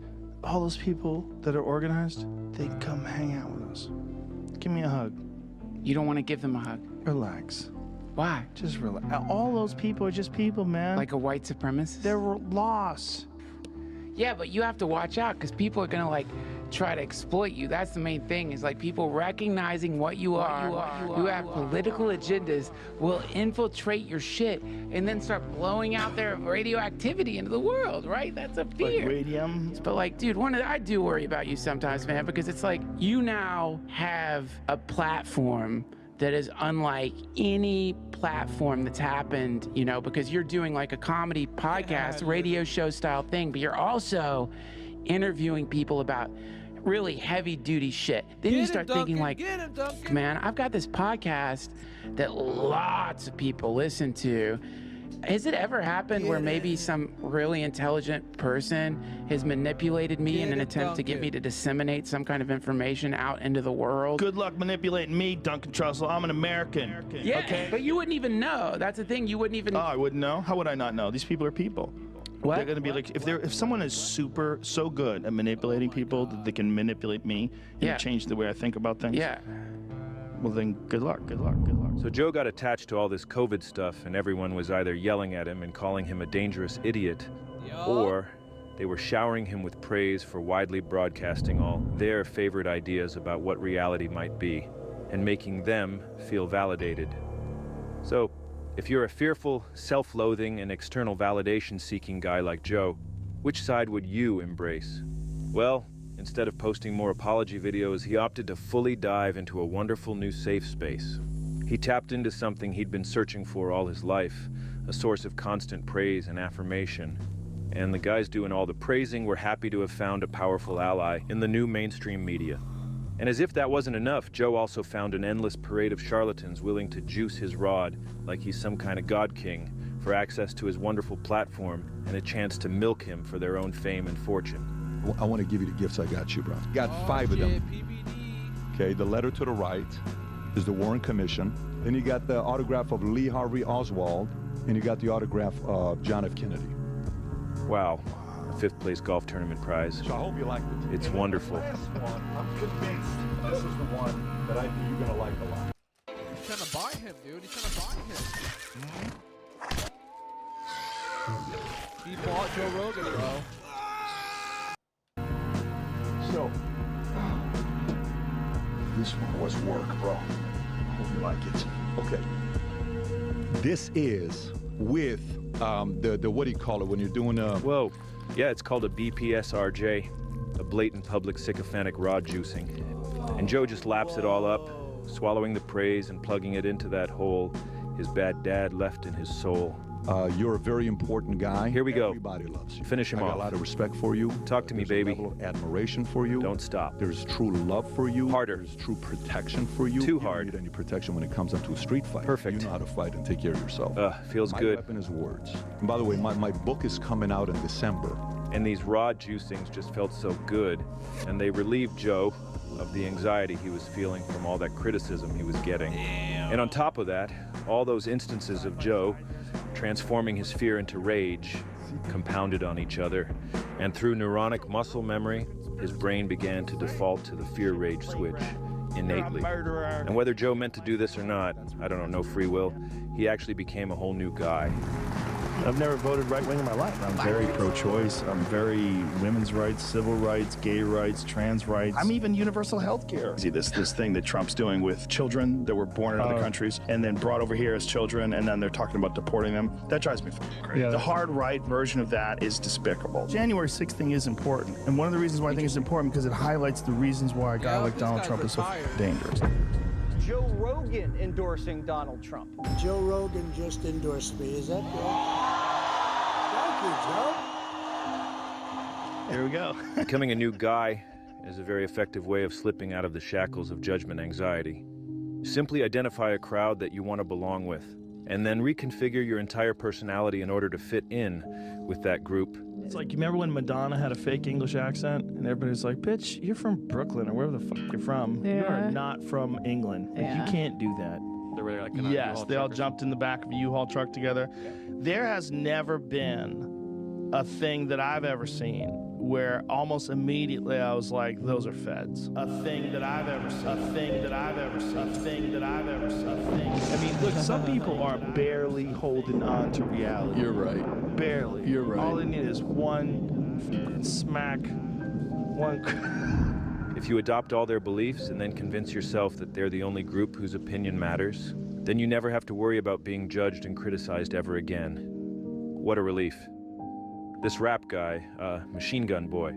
All those people that are organized, they come hang out with us. Give me a hug. You don't want to give them a hug. Relax. Why? Just relax. All those people are just people, man. Like a white supremacist? They're lost. Yeah, but you have to watch out because people are gonna like try to exploit you. That's the main thing, is like people recognizing what you are, who have political agendas, will infiltrate your shit and then start blowing out their radioactivity into the world, right? That's a fear. Like radium. But like, dude, I do worry about you sometimes, man, because it's like you now have a platform that is unlike any platform that's happened, you know, because you're doing like a comedy podcast, radio show style thing, but you're also interviewing people about really heavy duty shit. Then you start thinking like, man, I've got this podcast that lots of people listen to. Has it ever happened where maybe some really intelligent person has manipulated me in an attempt to get me to disseminate some kind of information out into the world? Good luck manipulating me, Duncan Trussell. I'm an American. Yeah, okay? But you wouldn't even know. That's the thing. You wouldn't even. Oh, I wouldn't know? How would I not know? These people are people. What? They're gonna be like, if someone is so good at manipulating people that they can manipulate me and change the way I think about things. Yeah. Well then, good luck. So Joe got attached to all this COVID stuff, and everyone was either yelling at him and calling him a dangerous idiot, or they were showering him with praise for widely broadcasting all their favorite ideas about what reality might be, and making them feel validated. So, if you're a fearful, self-loathing, and external validation-seeking guy like Joe, which side would you embrace? Well, instead of posting more apology videos, he opted to fully dive into a wonderful new safe space. He tapped into something he'd been searching for all his life, a source of constant praise and affirmation. And the guys doing all the praising were happy to have found a powerful ally in the new mainstream media. And as if that wasn't enough, Joe also found an endless parade of charlatans willing to juice his rod like he's some kind of god king for access to his wonderful platform and a chance to milk him for their own fame and fortune. I want to give you the gifts I got you, bro. Got 5 of them. Okay, the letter to the right is the Warren Commission. Then you got the autograph of Lee Harvey Oswald, and you got the autograph of John F. Kennedy. Wow, a 5th place golf tournament prize. So I hope you liked it. It's wonderful. The last one, I'm convinced this is the one that I think you're gonna like a lot. He's trying to buy him, dude. He's trying to buy him. He bought Joe Rogan, bro. So, this one was work, bro. Hope you like it. Okay. This is with the what do you call it when you're doing a... Whoa. Yeah, it's called a BPSRJ, a blatant public sycophantic rod juicing. And Joe just laps it all up, swallowing the praise and plugging it into that hole his bad dad left in his soul. You're a very important guy. Here we go. Everybody loves you. Finish him I off. got a lot of respect for you. Talk to me, baby. There's a level of admiration for you. Don't stop. There's true love for you. Harder. There's true protection for you. Too You hard. don't need any protection when it comes up to a street fight. Perfect. You know how to fight and take care of yourself. Feels my good. My weapon is words. And by the way, my book is coming out in December. And these rod juicings just felt so good, and they relieved Joe of the anxiety he was feeling from all that criticism he was getting. And on top of that, all those instances of Joe transforming his fear into rage compounded on each other, and through neuronic muscle memory, his brain began to default to the fear-rage switch innately. And whether Joe meant to do this or not, I don't know, no free will, he actually became a whole new guy. I've never voted right-wing in my life. I'm very pro-choice. I'm very women's rights, civil rights, gay rights, trans rights. I'm even universal health care. See this thing that Trump's doing with children that were born in other countries and then brought over here as children, and then they're talking about deporting them. That drives me crazy. Yeah, the hard right version of that is despicable. January 6th thing is important, and one of the reasons why I think it's important because it highlights the reasons why a guy like Donald Trump is so dangerous. Joe Rogan endorsing Donald Trump. Joe Rogan just endorsed me. Is that right? Thank you, Joe. There we go. Becoming a new guy is a very effective way of slipping out of the shackles of judgment anxiety. Simply identify a crowd that you want to belong with and then reconfigure your entire personality in order to fit in with that group. It's like, you remember when Madonna had a fake English accent and everybody's like, bitch, you're from Brooklyn or wherever the fuck you're from. You are not from England. Like, you can't do that. They were like in a Yes, U-Haul they all truck or jumped in the back of a U-Haul truck together. There has never been a thing that I've ever seen where almost immediately I was like, those are feds. A thing that I've ever seen. A thing that I've ever seen. A thing that I've ever seen. A thing. I mean, look, some people are barely holding on to reality. You're right. Barely. You're right. All they need is one smack, one... If you adopt all their beliefs and then convince yourself that they're the only group whose opinion matters, then you never have to worry about being judged and criticized ever again. What a relief. This rap guy, Machine Gun Boy,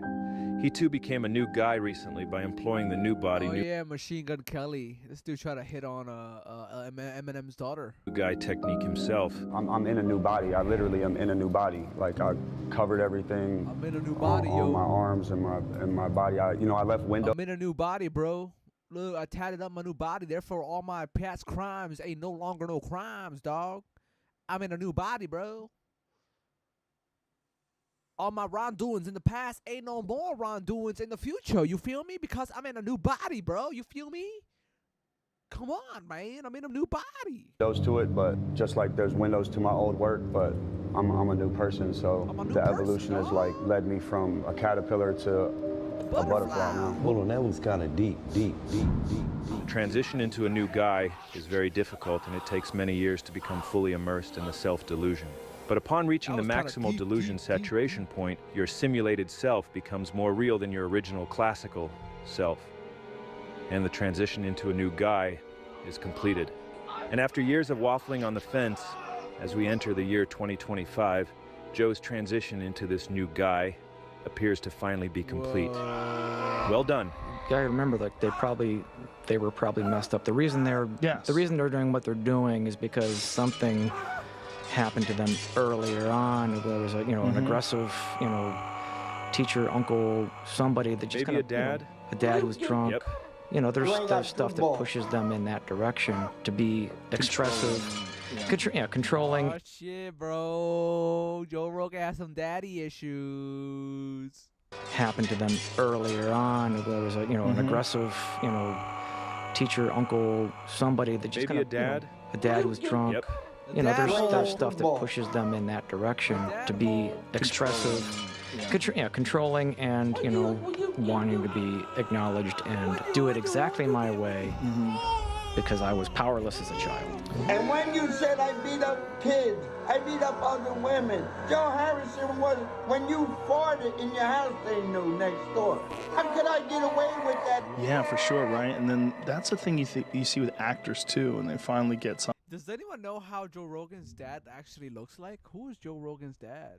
he too became a new guy recently by employing the new body, Yeah, Machine Gun Kelly. This dude tried to hit on Eminem's daughter. new guy technique himself. I'm in a new body. I literally am in a new body. Like, I covered everything. I'm in a new body, on my arms and my body. I left windows. I'm in a new body, bro. Look, I tatted up my new body. Therefore, all my past crimes ain't no longer no crimes, dog. I'm in a new body, bro. All my wrongdoings in the past ain't no more wrongdoings in the future. You feel me? Because I'm in a new body, bro. You feel me? Come on, man. I'm in a new body. Windows to it, but just like there's windows to my old work, but I'm a new person. So the evolution has like led me from a caterpillar to a butterfly now. Hold on, that was kind of deep. Transition into a new guy is very difficult, and it takes many years to become fully immersed in the self-delusion. But upon reaching the maximal delusion saturation point, your simulated self becomes more real than your original classical self. And the transition into a new guy is completed. And after years of waffling on the fence, as we enter the year 2025, Joe's transition into this new guy appears to finally be complete. Well done. You gotta remember, like, they were probably messed up. The reason they're doing what they're doing is because something happened to them earlier on. There was an aggressive, teacher, uncle, somebody that just maybe a dad. A dad who was drunk. Yep. There's stuff that pushes them in that direction to be expressive, controlling. Oh shit, bro. Joe Rogan has some daddy issues. Happened to them earlier on. There was an aggressive, teacher, uncle, somebody that just maybe a dad. A dad who was drunk. Yep. There's stuff that pushes them in that direction to be expressive, controlling, and wanting to be acknowledged and do it exactly my way because I was powerless as a child. And when you said I beat up kids, I beat up other women. Joe Harrison was, when you farted in your house, they knew next door. How could I get away with that? Yeah, for sure, right? And then that's the thing you see with actors too, and they finally get some. Does anyone know how Joe Rogan's dad actually looks like? Who is Joe Rogan's dad?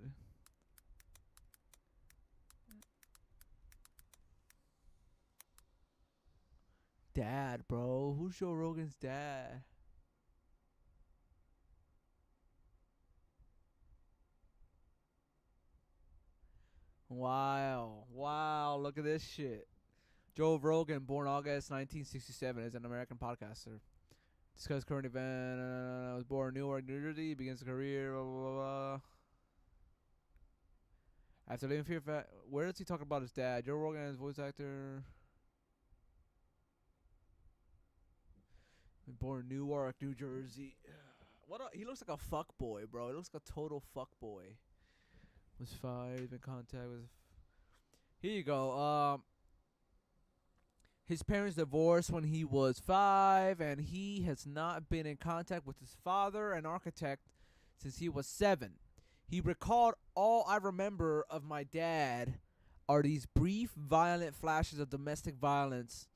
Dad, bro. Who's Joe Rogan's dad? Wow, look at this shit. Joe Rogan, born August 1967, is an American podcaster. Discuss current event. I was born in Newark, New Jersey. Begins a career. Blah, blah, blah. After living Fear Fat, where does he talk about his dad? Joe Rogan is voice actor. Born in Newark, New Jersey. He looks like a fuck boy, bro. He looks like a total fuck boy. Was 5 in contact with. Here you go. His parents divorced when he was 5, and he has not been in contact with his father, an architect, since he was 7. He recalled, all I remember of my dad are these brief, violent flashes of domestic violence,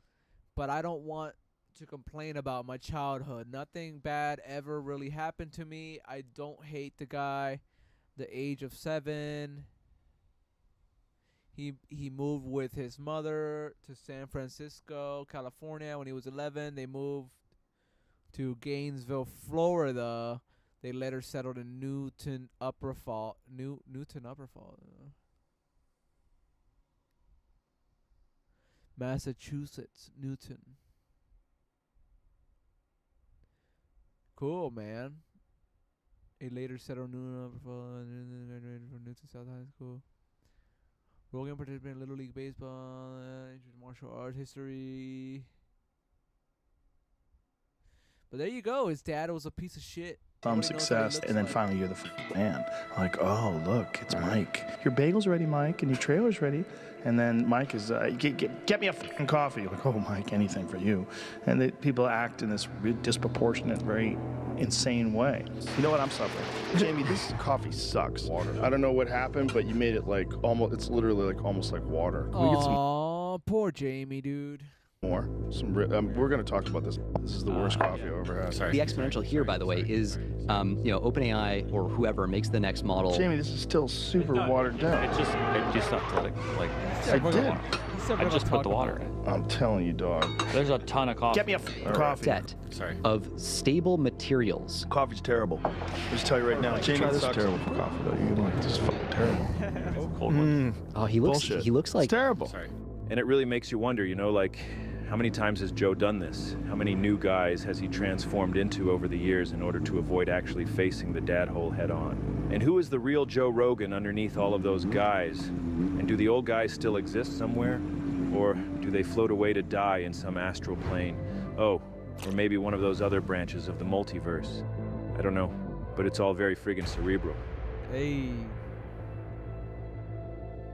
but I don't want to complain about my childhood. Nothing bad ever really happened to me. I don't hate the guy. The age of 7. He moved with his mother to San Francisco, California. When he was 11, they moved to Gainesville, Florida. They later settled in Newton Upper Falls. Massachusetts, Newton. Cool, man. A later settled Newton from Newton South High School. Rogan participated in Little League Baseball, martial arts history. But there you go. His dad was a piece of shit. Some success, and then finally you're the man. Like, oh, look, it's Mike. Your bagel's ready, Mike, and your trailer's ready. And then Mike is, get me a fucking coffee. Like, oh, Mike, anything for you. And people act in this disproportionate, very insane way. You know what I'm suffering? Jamie, this coffee sucks. Water. I don't know what happened, but you made it like almost, it's literally like almost like water. Can we get some Aw, poor Jamie, dude. more? We're going to talk about this. This is the worst coffee I've ever had. The exponential here, by the way, is OpenAI or whoever makes the next model. Jamie, this is still super watered down. It just not like I did. I just put the water in. I'm telling you, dog. There's a ton of coffee. Get me a coffee. Set of stable materials. Coffee's terrible. I'll just tell you right now. Jamie, this is terrible for coffee, though. You're like, this is fucking terrible. Cold one. Oh, he looks like it's terrible. Sorry. And it really makes you wonder, like, how many times has Joe done this? How many new guys has he transformed into over the years in order to avoid actually facing the dad hole head on? And who is the real Joe Rogan underneath all of those guys? And do the old guys still exist somewhere? Or do they float away to die in some astral plane? Oh, or maybe one of those other branches of the multiverse. I don't know, but it's all very friggin' cerebral. Hey.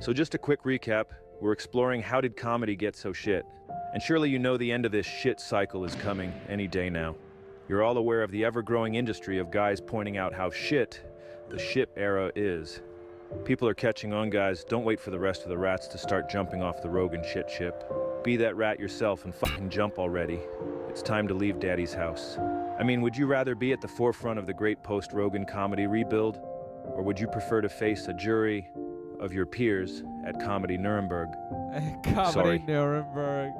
So just a quick recap. We're exploring how did comedy get so shit? And surely you know the end of this shit cycle is coming any day now. You're all aware of the ever-growing industry of guys pointing out how shit the ship era is. People are catching on, guys. Don't wait for the rest of the rats to start jumping off the Rogan shit ship. Be that rat yourself and fucking jump already. It's time to leave Daddy's house. I mean, would you rather be at the forefront of the great post-Rogan comedy rebuild? Or would you prefer to face a jury of your peers at Comedy Nuremberg? Nuremberg.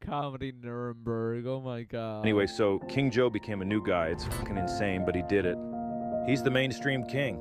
Comedy Nuremberg. Oh my god. Anyway, so King Joe became a new guy. It's fucking insane, but he did it. He's the mainstream king.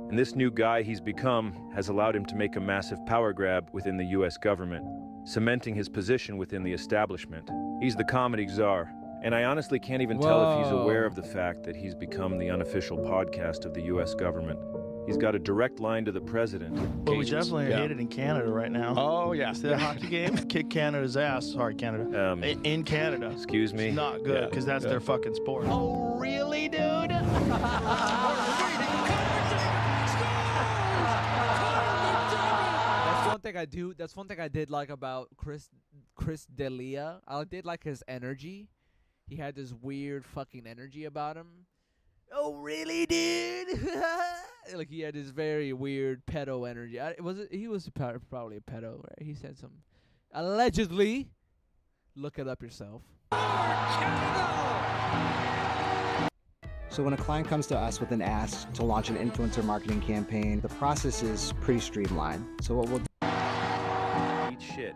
And this new guy he's become has allowed him to make a massive power grab within the US government, cementing his position within the establishment. He's the comedy czar. And I honestly can't even tell if he's aware of the fact that he's become the unofficial podcast of the US government. He's got a direct line to the president. Well, we definitely hate it in Canada right now. Oh, yeah. The hockey game, kick Canada's ass. Sorry, Canada. In Canada. Excuse me? It's not good, because that's their fucking sport. Oh, really, dude? That's one thing I did like about Chris D'Elia. I did like his energy. He had this weird fucking energy about him. Oh, really, dude? Like, he had this very weird pedo energy. He was probably a pedo, right? He said some... Allegedly. Look it up yourself. So when a client comes to us with an ask to launch an influencer marketing campaign, the process is pretty streamlined. So what we'll do... Eat shit.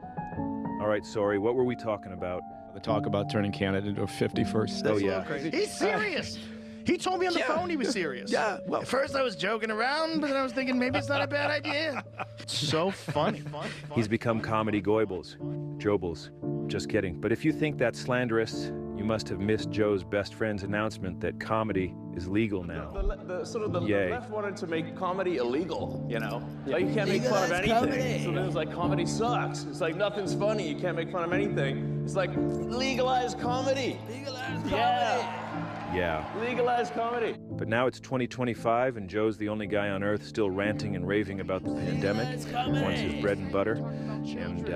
All right, sorry. What were we talking about? The talk about turning Canada into a 51st state. Oh, yeah. He's serious. He told me on the phone he was serious. Yeah. Well, at first I was joking around, but then I was thinking maybe it's not a bad idea. So funny. He's become comedy goibles. Jobles. Just kidding. But if you think that's slanderous, you must have missed Joe's best friend's announcement that comedy is legal now. The Yay. left wanted to make comedy illegal, you know? Like, you can't make fun of anything. Comedy. So then it was like, comedy sucks. It's like, nothing's funny. You can't make fun of anything. It's like, legalize comedy. Legalize comedy. Yeah. Legalize comedy. But now it's 2025, and Joe's the only guy on Earth still ranting and raving about the pandemic. Wants his bread and butter. And,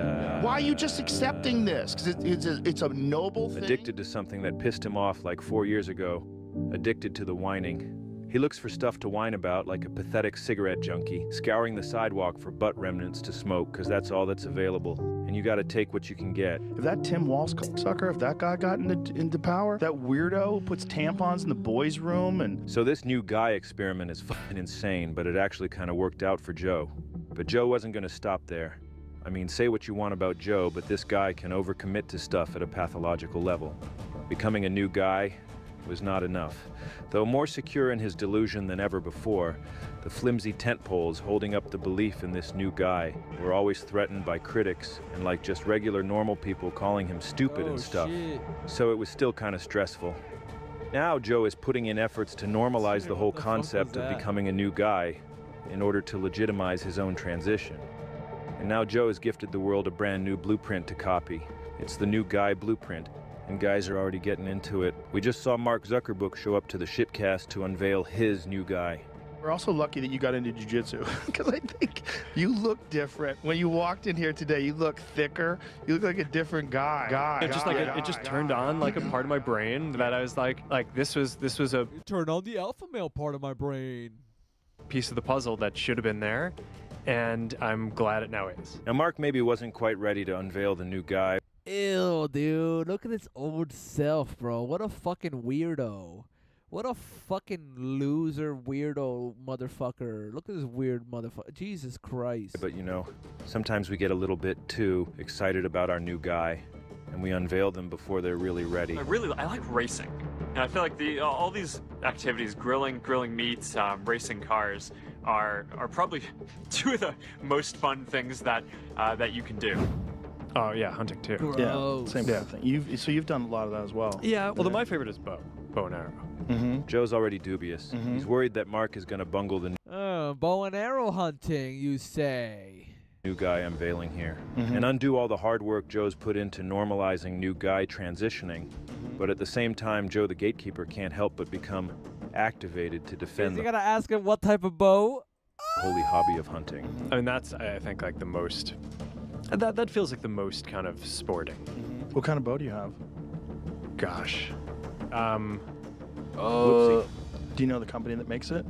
why are you just accepting this? Because it's a noble thing. Addicted to something that pissed him off like 4 years ago. Addicted to the whining. He looks for stuff to whine about like a pathetic cigarette junkie, scouring the sidewalk for butt remnants to smoke, because that's all that's available. And you gotta take what you can get. If that Tim Walsh sucker, if that guy got into power, that weirdo who puts tampons in the boys' room and... So this new guy experiment is fucking insane, but it actually kind of worked out for Joe. But Joe wasn't gonna stop there. I mean, say what you want about Joe, but this guy can overcommit to stuff at a pathological level. Becoming a new guy was not enough. Though more secure in his delusion than ever before, the flimsy tent poles holding up the belief in this new guy were always threatened by critics and like just regular normal people calling him stupid and stuff. Shit. So it was still kind of stressful. Now Joe is putting in efforts to normalize the whole concept of becoming a new guy in order to legitimize his own transition. And now Joe has gifted the world a brand new blueprint to copy. It's the new guy blueprint, and guys are already getting into it. We just saw Mark Zuckerberg show up to the Shitcast to unveil his new guy. We're also lucky that you got into jiu-jitsu because I think you look different. When you walked in here today, you look thicker. You look like a different guy. It just turned on like a part of my brain that I was like this was a You turned on the alpha male part of my brain. piece of the puzzle that should have been there, and I'm glad it now is. Now Mark maybe wasn't quite ready to unveil the new guy. Ew, dude. Look at his old self, bro. What a fucking weirdo. What a fucking loser, weirdo motherfucker. Look at this weird motherfucker. Jesus Christ. But you know, sometimes we get a little bit too excited about our new guy, and we unveil them before they're really ready. I like racing, and I feel like all these activities, grilling meats, racing cars, are probably two of the most fun things that you can do. Oh yeah, hunting too. Gross. Yeah, same thing. You've done a lot of that as well. Yeah, well, my favorite is bow and arrow. Joe's already dubious. He's worried that Mark is going to bungle the Bow and arrow hunting, you say? new guy unveiling here and undo all the hard work Joe's put into normalizing new guy transitioning. But at the same time, Joe the gatekeeper can't help but become activated to defend You the gotta ask him what type of bow. holy hobby of hunting. I mean, that's I think like the most. That feels like the most kind of sporting. What kind of bow do you have? Gosh. Whoopsie. Do you know the company that makes it?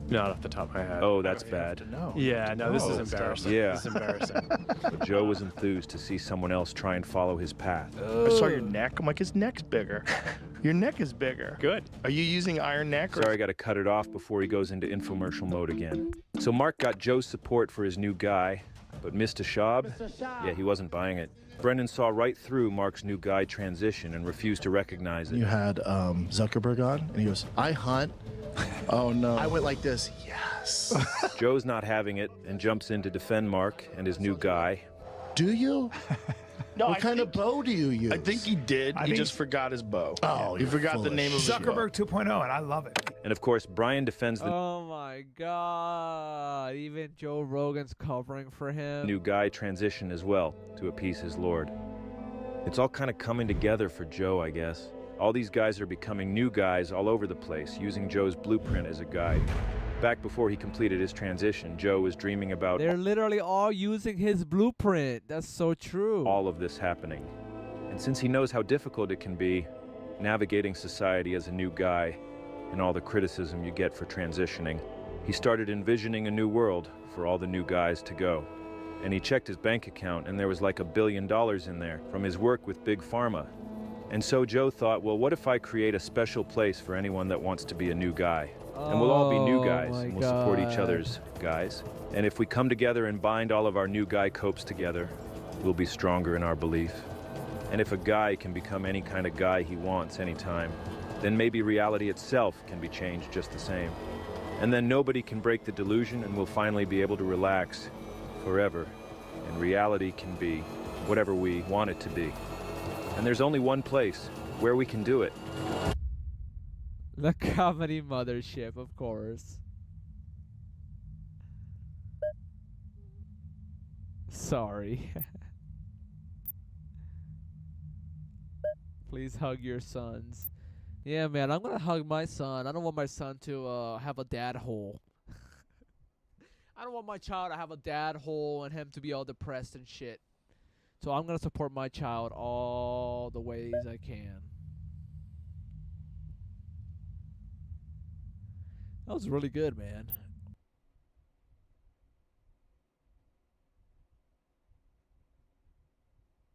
Not off the top of my head. Oh, that's bad. No. Yeah, no, this is embarrassing. Yeah. This is embarrassing. But Joe was enthused to see someone else try and follow his path. I saw your neck. I'm like, his neck's bigger. Your neck is bigger. Good. Are you using iron neck? Or Sorry, I got to cut it off before he goes into infomercial mode again. So Mark got Joe's support for his new guy, but Mr. Schaub, yeah, he wasn't buying it. Brendan saw right through Mark's new guy transition and refused to recognize it. You had Zuckerberg on, and he goes, I hunt. Oh, no. I went like this, yes. Joe's not having it and jumps in to defend Mark and his new guy. Do you? No, what kind of bow do you use? I think he did. He just forgot his bow. Oh, he forgot the name of his bow. Zuckerberg 2.0, and I love it. And of course, Brian defends the Oh my god. Even Joe Rogan's covering for him. new guy transition as well to appease his lord. It's all kind of coming together for Joe, I guess. All these guys are becoming new guys all over the place, using Joe's blueprint as a guide. Back before he completed his transition, Joe was dreaming about They're literally all using his blueprint. That's so true. all of this happening. And since he knows how difficult it can be navigating society as a new guy and all the criticism you get for transitioning, he started envisioning a new world for all the new guys to go. And he checked his bank account, and there was like $1 billion in there from his work with Big Pharma. And so Joe thought, well, what if I create a special place for anyone that wants to be a new guy? And we'll all be new guys, and we'll support each other's guys. And if we come together and bind all of our new guy copes together, we'll be stronger in our belief. And if a guy can become any kind of guy he wants anytime, then maybe reality itself can be changed just the same. And then nobody can break the delusion, and we'll finally be able to relax forever. And reality can be whatever we want it to be. And there's only one place where we can do it. The comedy mothership, of course. Sorry. Please hug your sons. Yeah, man, I'm gonna hug my son. I don't want my son to have a dad hole. I don't want my child to have a dad hole and him to be all depressed and shit. So I'm gonna support my child all the ways I can. That was really good, man.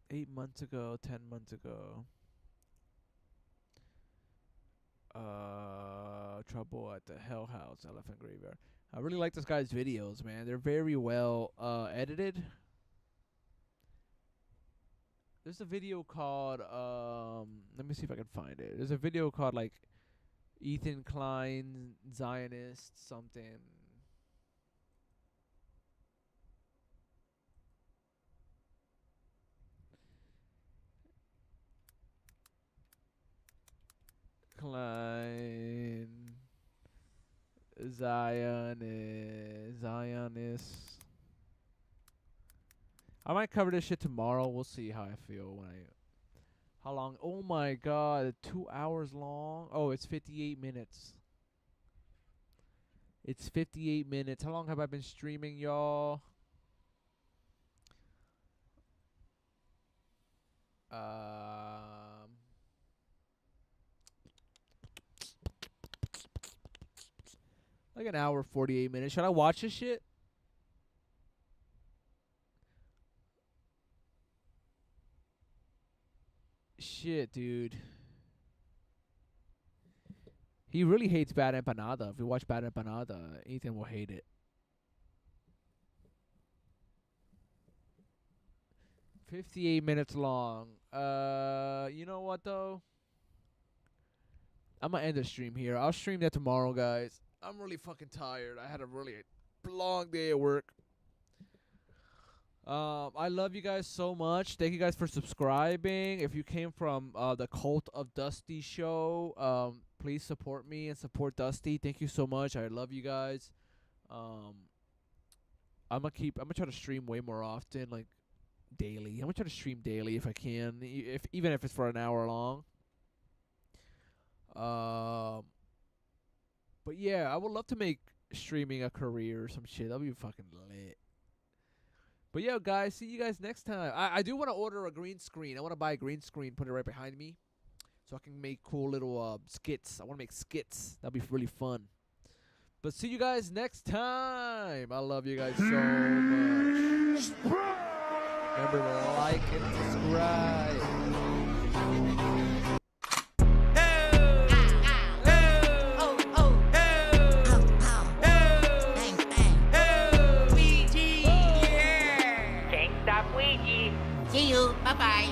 $8 months ago, 10 months ago. Trouble at the Hell House, Elephant Graveyard. I really like this guy's videos, man. They're very well edited. There's a video called let me see if I can find it. There's a video called like Ethan Klein Zionist something. Zionist. I might cover this shit tomorrow. We'll see how I feel when how long? Oh my god, 2 hours long. Oh, it's 58 minutes. It's 58 minutes. How long have I been streaming, y'all? Like an hour, 48 minutes. Should I watch this shit? Shit, dude. He really hates Bad Empanada. If you watch Bad Empanada, Ethan will hate it. 58 minutes long. You know what, though? I'm gonna end the stream here. I'll stream that tomorrow, guys. I'm really fucking tired. I had a really long day at work. I love you guys so much. Thank you guys for subscribing. If you came from the Cult of Dusty show, please support me and support Dusty. Thank you so much. I love you guys. I'm gonna try to stream way more often, like daily. I'm gonna try to stream daily if I can, even if it's for an hour long. But yeah, I would love to make streaming a career or some shit. That'd be fucking lit. But yeah, guys, see you guys next time. I do want to order a green screen. I want to buy a green screen, put it right behind me, so I can make cool little skits. I want to make skits. That'd be really fun. But see you guys next time. I love you guys so much. Remember to like and subscribe. See you. Bye-bye.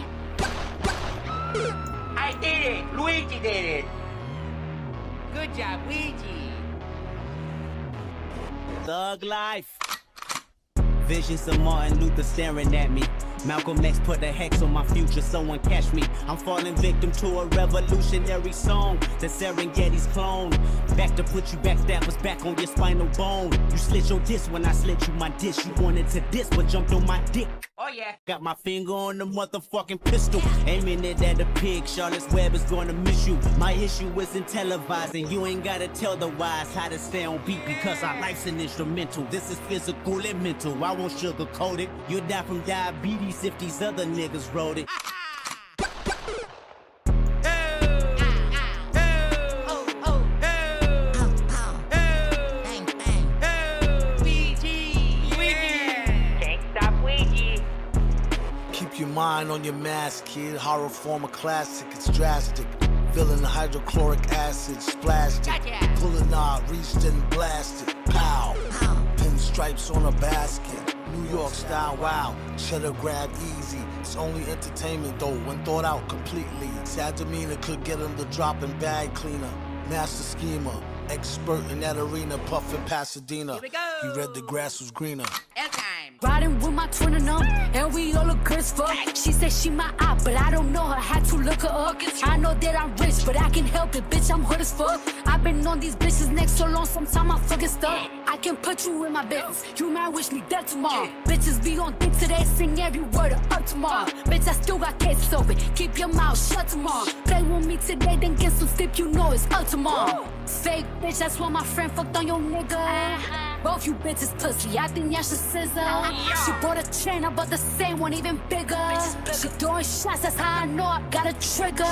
I did it. Luigi did it. Good job, Luigi. Thug life. Visions of Martin Luther staring at me. Malcolm X put a hex on my future, someone catch me. I'm falling victim to a revolutionary song. The Serengeti's clone. Back to put you backstabbers back on your spinal bone. You slit your disc when I slit you my disc. You wanted to diss but jumped on my dick. Oh yeah. Got my finger on the motherfucking pistol. Aiming it at the pig. Charlotte's Web is gonna miss you. My issue isn't televised, and you ain't gotta tell the wise how to stay on beat, because our life's an instrumental. This is physical and mental. I won't sugarcoat it. You'll die from diabetes if these other niggas wrote it. Keep your mind on your mask, kid. Horror form a classic, it's drastic. Filling the hydrochloric acid, splashed it. Pulling out, reached and blasted. Pow. Pinstripes on a basket. New York style, wow. Cheddar grab easy. It's only entertainment though, when thought out completely. Sad demeanor could get him the drop and bag cleaner. Master schemer, expert in that arena, puffin' Pasadena. He read the grass was greener. Riding with my twin and and we all look good as fuck. She said she my eye, but I don't know her, had to look her up. I know that I'm rich, but I can help it, bitch, I'm hood as fuck. I've been on these bitches neck so long, sometimes I'm fucking stuck. I can put you in my business, you might wish me dead tomorrow. Bitches be on dick today, sing every word of up tomorrow. Bitch, I still got cases open, keep your mouth shut tomorrow. Play with me today, then get some sleep, you know it's up tomorrow. Fake bitch, that's why my friend fucked on your nigga. Both you bitches pussy, I think y'all should scissor. She bought a chain, I bought the same one, even bigger. She throwing shots, that's how I know I got a trigger.